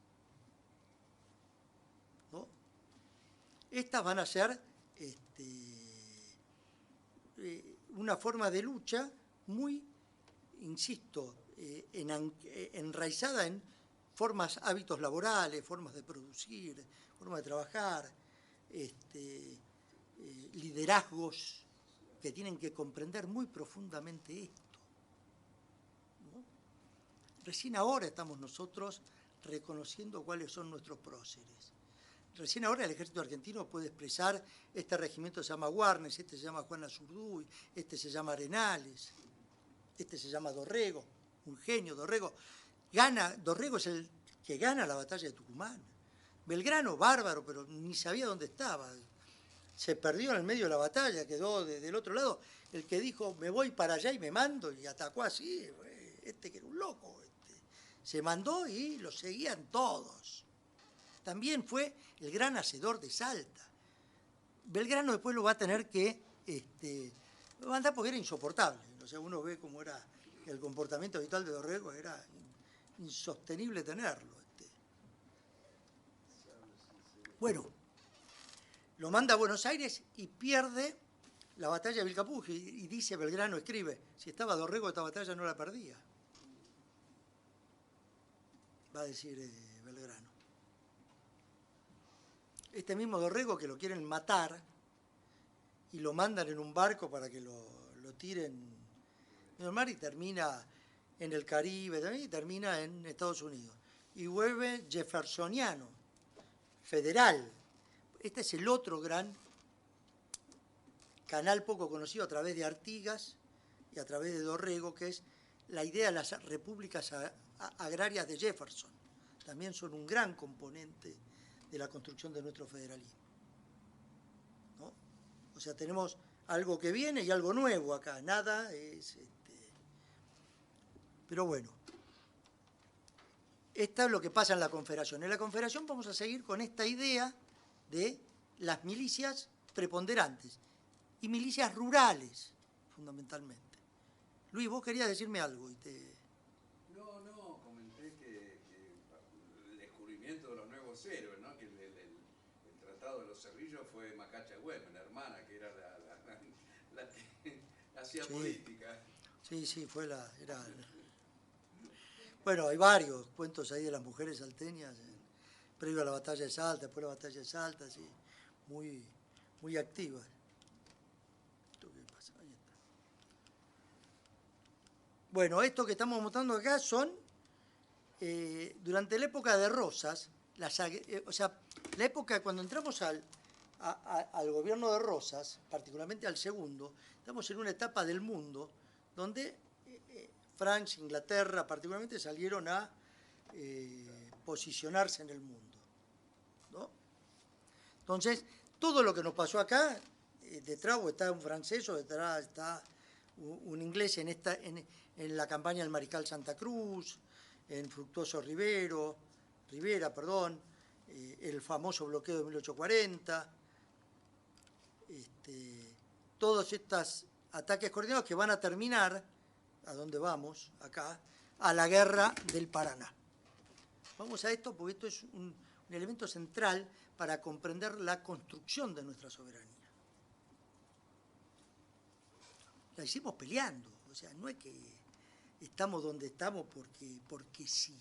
¿no? Estas van a ser una forma de lucha muy, insisto, enraizada en formas, hábitos laborales, formas de producir, formas de trabajar, liderazgos que tienen que comprender muy profundamente esto, ¿no? Recién ahora estamos nosotros reconociendo cuáles son nuestros próceres. Recién ahora el ejército argentino puede expresar, este regimiento se llama Warnes, este se llama Juan Azurduy, este se llama Arenales, este se llama Dorrego, un genio, Dorrego. Dorrego es el que gana la batalla de Tucumán. Belgrano, bárbaro, pero ni sabía dónde estaba. Se perdió en el medio de la batalla, quedó del otro lado. El que dijo, me voy para allá y me mando, y atacó así, que era un loco. Se mandó y lo seguían todos. También fue el gran hacedor de Salta. Belgrano después lo va a tener que mandar porque era insoportable. O sea, uno ve cómo era el comportamiento habitual de Dorrego, era insostenible tenerlo. Bueno, lo manda a Buenos Aires y pierde la batalla de Vilcapugio. Y dice Belgrano, escribe, si estaba Dorrego esta batalla no la perdía. Va a decir Belgrano. Este mismo Dorrego que lo quieren matar y lo mandan en un barco para que lo tiren en el mar y termina en el Caribe también y termina en Estados Unidos. Y vuelve jeffersoniano, federal. Este es el otro gran canal poco conocido a través de Artigas y a través de Dorrego, que es la idea de las repúblicas agrarias de Jefferson. También son un gran componente de la construcción de nuestro federalismo, ¿no? O sea, tenemos algo que viene y algo nuevo acá, nada es... Pero bueno, esto es lo que pasa en la Confederación. En la Confederación vamos a seguir con esta idea de las milicias preponderantes y milicias rurales, fundamentalmente. Luis, vos querías decirme algo. No, comenté que el descubrimiento de los nuevos héroes, ¿no? Que el Tratado de los Cerrillos fue Macacha Güemes, la hermana, que era la que hacía política. Sí, fue Bueno, hay varios cuentos ahí de las mujeres salteñas, previo a la batalla de Salta, después de la batalla de Salta, así, muy activas. ¿Esto qué pasa? Ahí está. Bueno, esto que estamos mostrando acá son, durante la época de Rosas, o sea, la época cuando entramos al gobierno de Rosas, particularmente al segundo, estamos en una etapa del mundo donde Francia, Inglaterra, particularmente salieron a posicionarse en el mundo, ¿no? Entonces, todo lo que nos pasó acá, detrás está un francés o detrás está un inglés en la campaña del Mariscal Santa Cruz, en Fructuoso Rivera, el famoso bloqueo de 1840, todos estos ataques coordinados que van a terminar, ¿a dónde vamos? Acá, a la guerra del Paraná. Vamos a esto porque esto es un elemento central para comprender la construcción de nuestra soberanía. La hicimos peleando, o sea, no es que estamos donde estamos porque sí.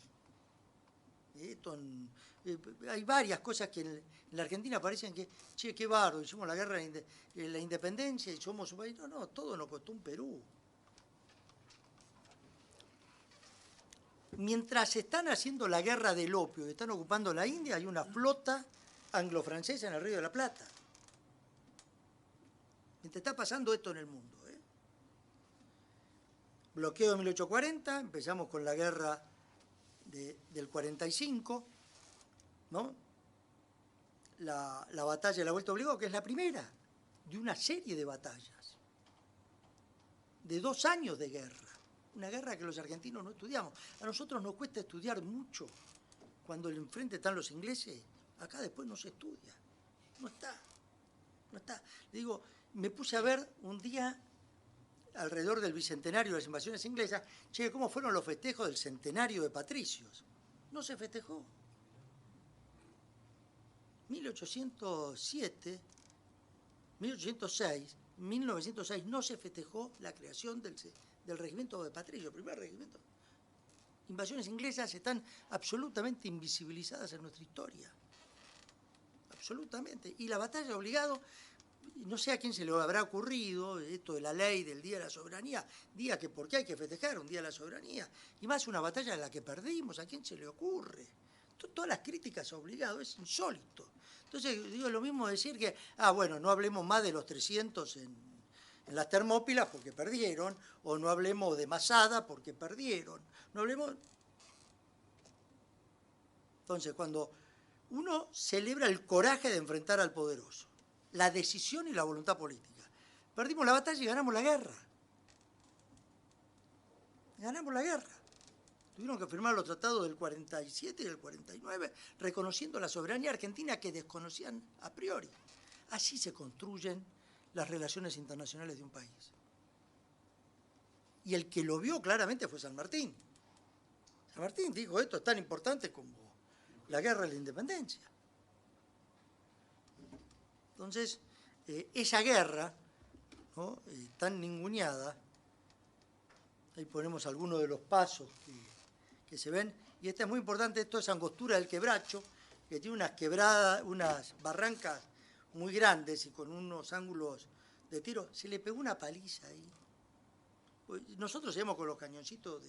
Hay varias cosas que en la Argentina parecen que, che, qué barro, hicimos la guerra de la independencia y somos un país. No, todo nos costó un Perú. Mientras están haciendo la guerra del opio y están ocupando la India, hay una flota anglo-francesa en el Río de la Plata. Mientras está pasando esto en el mundo. Bloqueo de 1840, empezamos con la guerra del 45, ¿no? La batalla de la Vuelta Obligado, que es la primera de una serie de batallas, de 2 años de guerra. Una guerra que los argentinos no estudiamos. A nosotros nos cuesta estudiar mucho. Cuando enfrente están los ingleses, acá después no se estudia. No está. Le digo, me puse a ver un día, alrededor del bicentenario de las invasiones inglesas, che, ¿cómo fueron los festejos del centenario de Patricios? No se festejó. 1807, 1806, 1906 no se festejó la creación del regimiento de Patricios, el primer regimiento. Invasiones inglesas están absolutamente invisibilizadas en nuestra historia. Absolutamente. Y la batalla de Obligado, no sé a quién se le habrá ocurrido esto de la ley del Día de la Soberanía, día que por qué hay que festejar un Día de la Soberanía, y más una batalla en la que perdimos, ¿a quién se le ocurre? Todas las críticas a Obligado, es insólito. Entonces, digo, lo mismo decir que, bueno, no hablemos más de los 300 en las Termópilas porque perdieron, o no hablemos de Masada porque perdieron, no hablemos... Entonces, cuando uno celebra el coraje de enfrentar al poderoso, la decisión y la voluntad política, perdimos la batalla y ganamos la guerra. Ganamos la guerra. Tuvieron que firmar los tratados del 47 y del 49, reconociendo la soberanía argentina que desconocían a priori. Así se construyen las relaciones internacionales de un país. Y el que lo vio claramente fue San Martín. San Martín dijo, esto es tan importante como la guerra de la independencia. Entonces, esa guerra, ¿no? Tan ninguneada, ahí ponemos algunos de los pasos que se ven, y esta es muy importante, esto es Angostura del Quebracho, que tiene unas quebradas, unas barrancas muy grandes y con unos ángulos de tiro, se le pegó una paliza ahí. Nosotros íbamos con los cañoncitos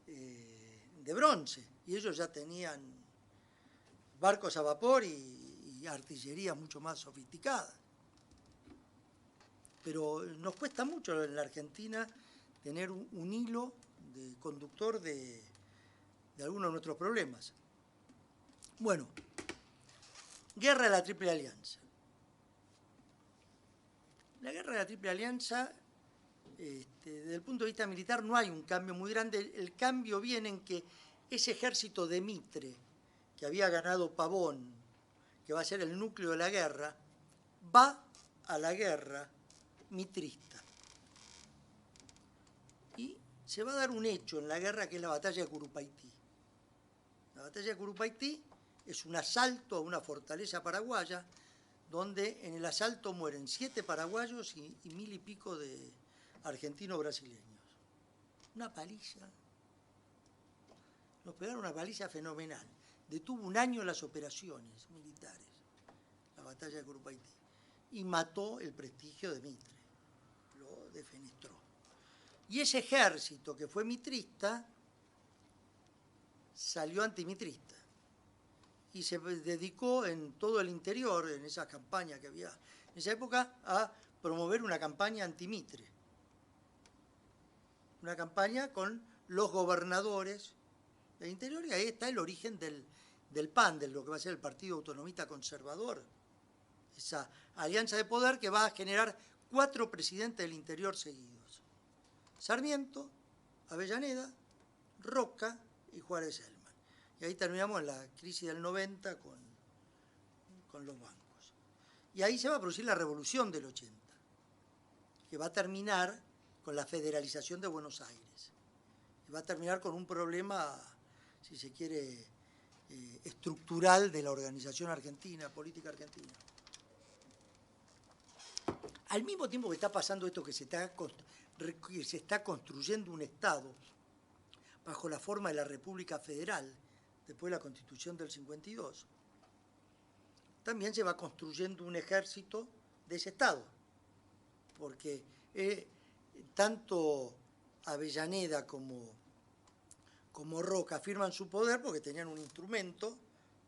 de bronce, y ellos ya tenían barcos a vapor y artillería mucho más sofisticada. Pero nos cuesta mucho en la Argentina tener un hilo de conductor de algunos de nuestros problemas. Bueno, guerra de la Triple Alianza. La guerra de la Triple Alianza, desde el punto de vista militar, no hay un cambio muy grande. El cambio viene en que ese ejército de Mitre, que había ganado Pavón, que va a ser el núcleo de la guerra, va a la guerra mitrista. Y se va a dar un hecho en la guerra que es la batalla de Curupaytí. La batalla de Curupaytí es un asalto a una fortaleza paraguaya donde en el asalto mueren 7 paraguayos y 1000 y pico de argentinos brasileños. Una paliza. nos pegaron una paliza fenomenal. Detuvo 1 año las operaciones militares, la batalla de Curupaytí, y mató el prestigio de Mitre, lo defenestró. Y ese ejército que fue mitrista salió antimitrista y se dedicó en todo el interior, en esas campañas que había en esa época, a promover una campaña antimitre. Una campaña con los gobernadores del interior, y ahí está el origen del PAN, de lo que va a ser el Partido Autonomista Conservador. Esa alianza de poder que va a generar 4 presidentes del interior seguidos: Sarmiento, Avellaneda, Roca y Juárez Celman. Y ahí terminamos en la crisis del 90 con los bancos. Y ahí se va a producir la revolución del 80, que va a terminar con la federalización de Buenos Aires. Y va a terminar con un problema, si se quiere, estructural de la organización argentina, política argentina. Al mismo tiempo que está pasando esto, que se está construyendo un Estado bajo la forma de la República Federal, después de la Constitución del 52, también se va construyendo un ejército de ese Estado, porque tanto Avellaneda como Roca firman su poder porque tenían un instrumento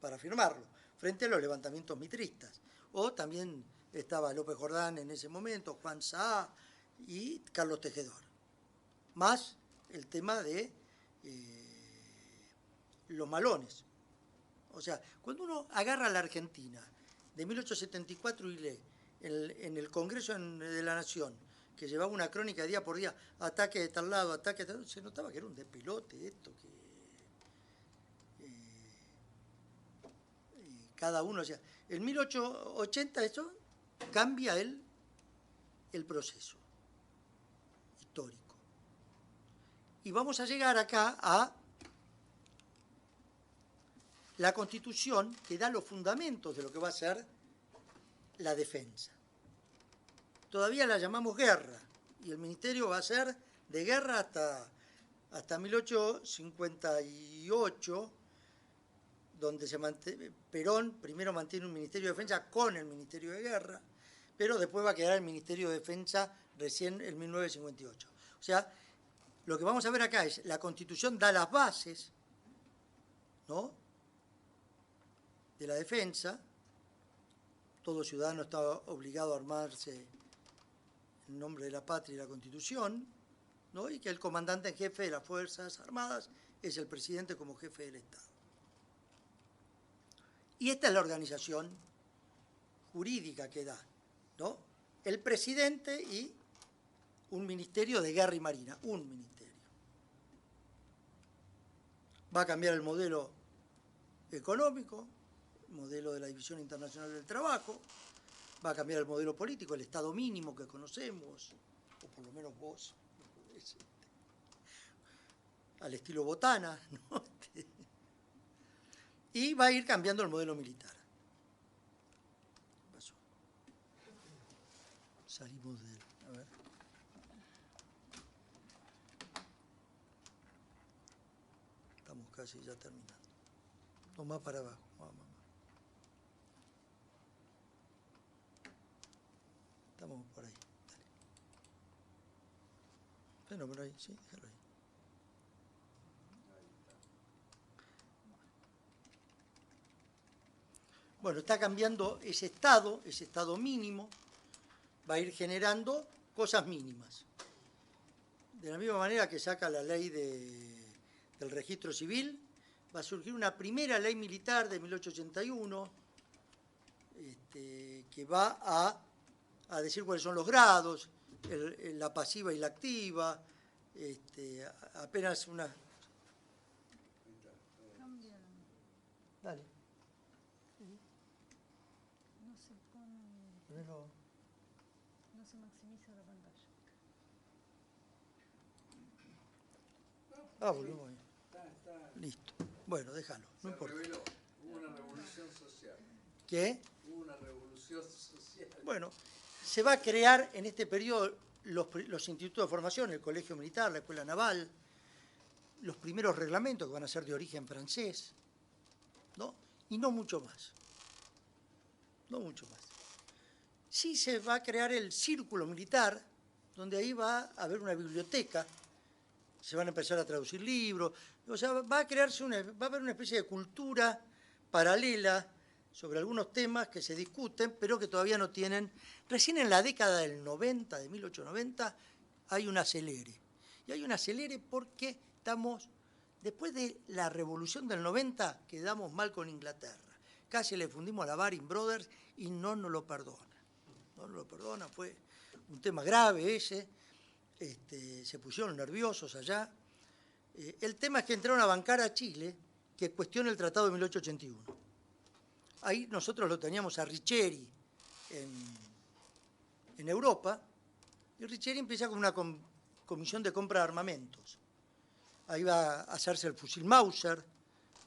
para firmarlo, frente a los levantamientos mitristas. O también estaba López Jordán en ese momento, Juan Saá y Carlos Tejedor. Más el tema de los malones. O sea, cuando uno agarra a la Argentina de 1874 y lee en el Congreso de la Nación, que llevaba una crónica día por día, ataque de tal lado, ataque de tal lado, se notaba que era un despelote esto, que cada uno, o sea, en 1880 eso cambia el proceso histórico. Y vamos a llegar acá a la Constitución, que da los fundamentos de lo que va a ser la defensa. Todavía la llamamos guerra, y el ministerio va a ser de guerra hasta 1858, donde Perón primero mantiene un Ministerio de Defensa con el Ministerio de Guerra, pero después va a quedar el Ministerio de Defensa recién en 1958. O sea, lo que vamos a ver acá es, la Constitución da las bases, ¿no?, de la defensa. Todo ciudadano está obligado a armarse en nombre de la patria y la Constitución, ¿no?, y que el comandante en jefe de las Fuerzas Armadas es el presidente como jefe del Estado. Y esta es la organización jurídica que da, ¿no?, el presidente y un ministerio de guerra y marina, un ministerio. Va a cambiar el modelo económico, el modelo de la División Internacional del Trabajo, va a cambiar el modelo político, el Estado mínimo que conocemos, o por lo menos vos, al estilo Botana, ¿no? Y va a ir cambiando el modelo militar. ¿Qué pasó? Salimos de él. A ver. Estamos casi ya terminando. No, más para abajo. Más. Estamos por ahí. Dale. Fenómeno ahí, sí, déjalo ahí. Bueno, está cambiando ese estado mínimo, va a ir generando cosas mínimas. De la misma manera que saca la ley del registro civil, va a surgir una primera ley militar de 1881, que va a decir cuáles son los grados, la pasiva y la activa, apenas una... Dale. No se maximiza la pantalla. Volvemos ahí. Listo. Bueno, déjalo, no importa. Reveló, hubo una revolución social. ¿Qué? Hubo una revolución social. Bueno, se va a crear en este periodo los institutos de formación, el Colegio Militar, la Escuela Naval, los primeros reglamentos que van a ser de origen francés, ¿no? Y no mucho más. No mucho más. Sí se va a crear el círculo militar, donde ahí va a haber una biblioteca, se van a empezar a traducir libros, o sea, va a haber una especie de cultura paralela sobre algunos temas que se discuten, pero que todavía no tienen. Recién en la década del 90, de 1890, hay un acelere. Y hay un acelere porque estamos, después de la revolución del 90, quedamos mal con Inglaterra. Casi le fundimos a la Baring Brothers y no nos lo perdona. No nos lo perdona, fue un tema grave ese. Se pusieron nerviosos allá. El tema es que entraron a bancar a Chile, que cuestiona el Tratado de 1881. Ahí nosotros lo teníamos a Riccieri en Europa, y Riccieri empieza con una comisión de compra de armamentos. Ahí va a hacerse el fusil Mauser,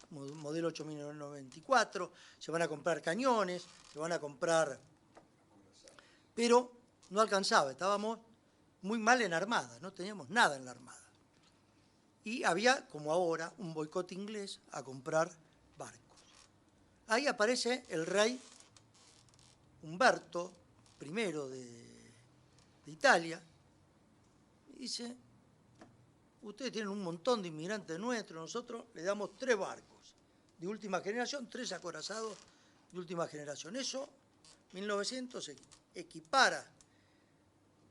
modelo 8094, se van a comprar cañones, se van a comprar... Pero no alcanzaba, estábamos muy mal en armada, no teníamos nada en la armada. Y había, como ahora, un boicot inglés a comprar barcos. Ahí aparece el rey Humberto I de Italia, y dice, ustedes tienen un montón de inmigrantes nuestros, nosotros le damos 3 barcos de última generación, 3 acorazados de última generación. Eso, 1900, equipara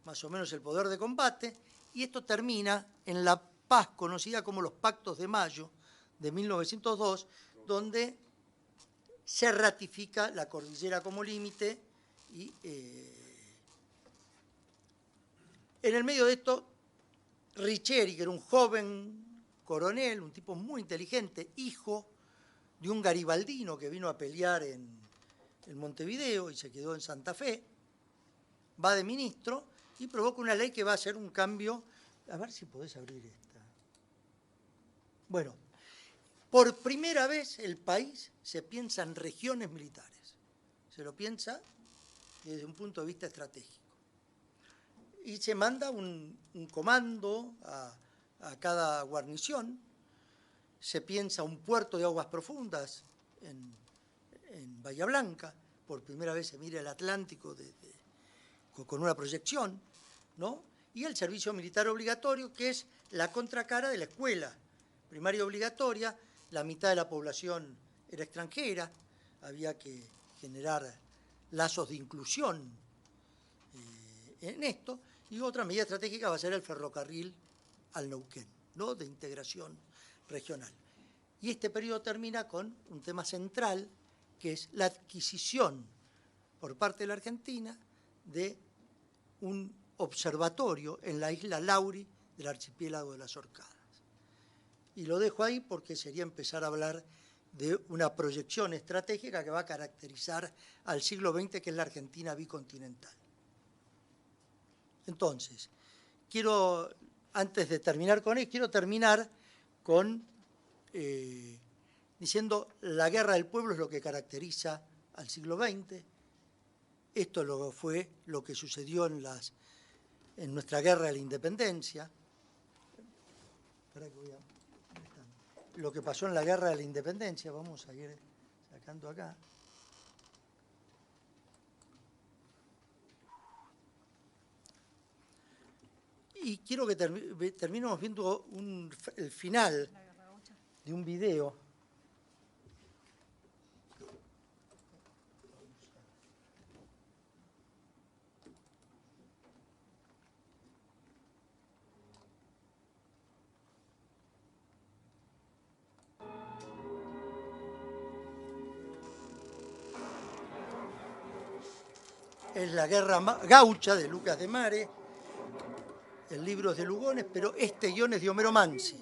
más o menos el poder de combate, y esto termina en la paz conocida como los Pactos de Mayo de 1902, donde se ratifica la cordillera como límite, y en el medio de esto, Riccieri, que era un joven coronel, un tipo muy inteligente, hijo de un garibaldino que vino a pelear en Montevideo y se quedó en Santa Fe, va de ministro y provoca una ley que va a hacer un cambio. A ver si podés abrir esta. Bueno, por primera vez el país se piensa en regiones militares. Se lo piensa desde un punto de vista estratégico. Y se manda un comando a cada guarnición. Se piensa un puerto de aguas profundas en Bahía Blanca. Por primera vez se mira el Atlántico con una proyección, ¿no? Y el servicio militar obligatorio, que es la contracara de la escuela primaria obligatoria. La mitad de la población era extranjera, había que generar lazos de inclusión en esto, y otra medida estratégica va a ser el ferrocarril al Neuquén, ¿no? De integración regional. Y este periodo termina con un tema central, que es la adquisición por parte de la Argentina de un observatorio en la isla Lauri del archipiélago de las Orcadas. Y lo dejo ahí porque sería empezar a hablar de una proyección estratégica que va a caracterizar al siglo XX, que es la Argentina bicontinental. Entonces, antes de terminar con esto, quiero terminar con diciendo la guerra del pueblo es lo que caracteriza al siglo XX. Esto fue lo que sucedió en nuestra guerra de la independencia. Lo que pasó en la guerra de la independencia, vamos a ir sacando acá. Y quiero que terminemos viendo el final de un video. Es la guerra gaucha de Lucas de Mare. El libro es de Lugones, pero este guión es de Homero Manzi.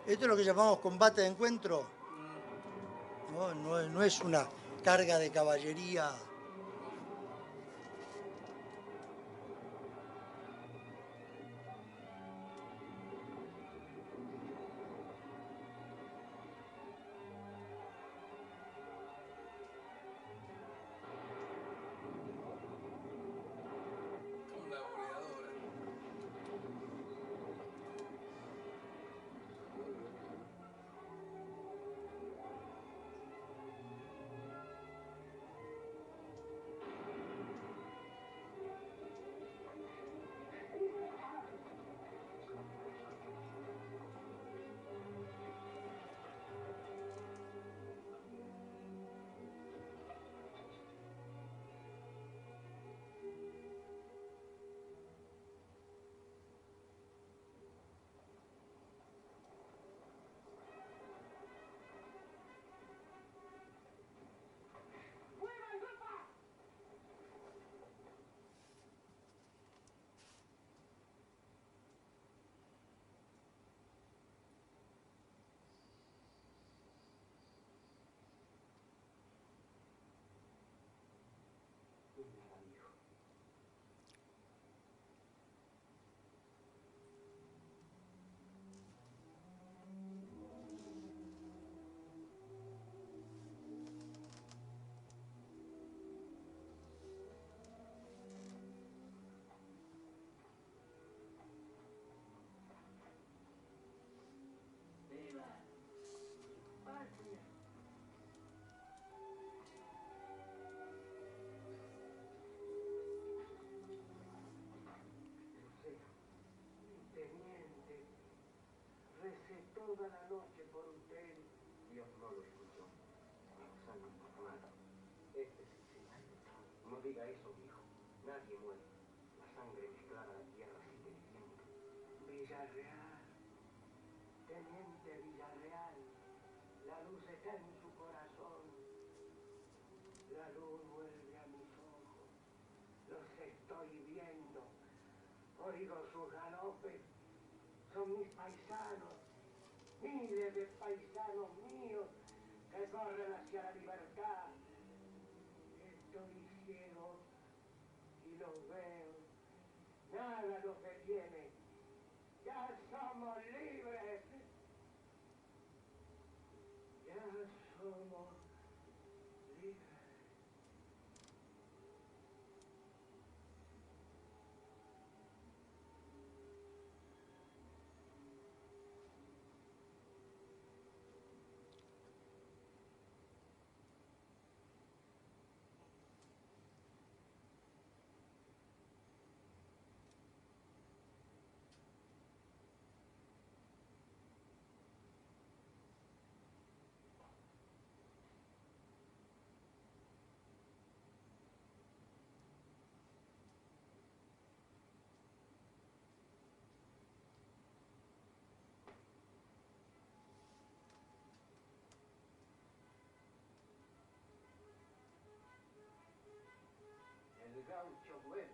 Esto es lo que llamamos combate de encuentro. No es una carga de caballería. Con la boleadora. Recé toda la noche por usted. Dios no lo escuchó. Nos han informado. Este es el final. No diga eso, hijo. Nadie muere. La sangre mezclada a la tierra sigue viviendo. Villarreal. Teniente Villarreal. La luz está en su corazón. La luz vuelve a mis ojos. Los estoy viendo. Oigo sus galopes. Son mis paisanos, miles de paisanos míos que corren hacia la libertad. Estoy ciego y los veo, nada los detiene. Ya somos libres, ya somos libres. El gaucho vuela.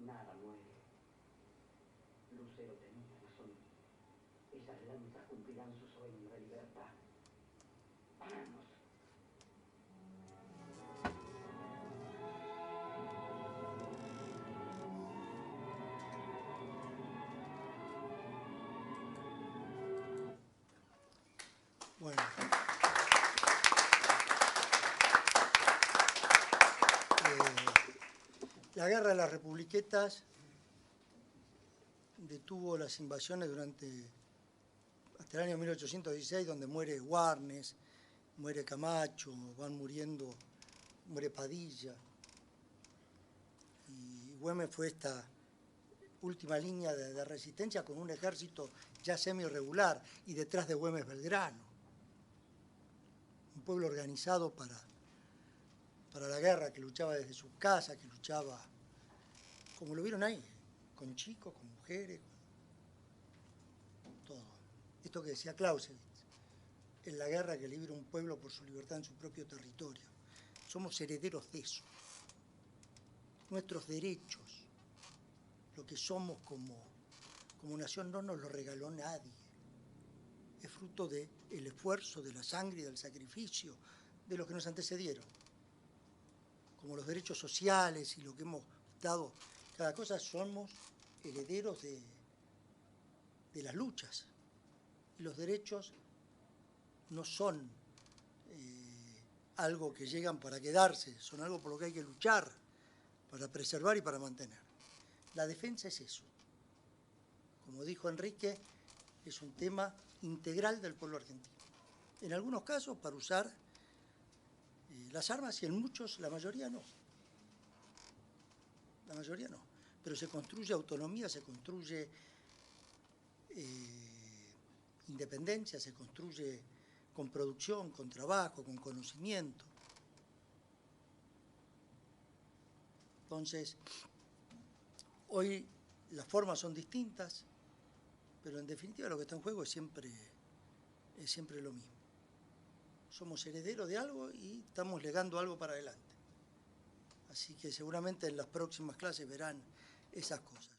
Nada muere. Lucero tenía razón. Esas lanzas cumplirán su sueño de libertad. ¡Vamos! Bueno. La guerra de las Republiquetas detuvo las invasiones hasta el año 1816, donde muere Warnes, muere Camacho, van muriendo, muere Padilla. Y Güemes fue esta última línea de resistencia con un ejército ya semi-irregular y detrás de Güemes Belgrano. Un pueblo organizado para la guerra, que luchaba desde sus casas, que luchaba, como lo vieron ahí, con chicos, con mujeres, con todo. esto que decía Clausewitz, en la guerra que libra un pueblo por su libertad en su propio territorio. Somos herederos de eso. Nuestros derechos, lo que somos como nación, no nos lo regaló nadie. Es fruto del esfuerzo, de la sangre y del sacrificio de los que nos antecedieron. Como los derechos sociales y lo que hemos dado, cada cosa, somos herederos de las luchas. Y los derechos no son algo que llegan para quedarse, son algo por lo que hay que luchar, para preservar y para mantener. La defensa es eso. Como dijo Enrique, es un tema integral del pueblo argentino. En algunos casos para usar las armas y en muchos, la mayoría no. La mayoría no. Pero se construye autonomía, se construye independencia, se construye con producción, con trabajo, con conocimiento. Entonces, hoy las formas son distintas, pero en definitiva lo que está en juego es siempre lo mismo. Somos herederos de algo y estamos legando algo para adelante. Así que seguramente en las próximas clases verán esas cosas.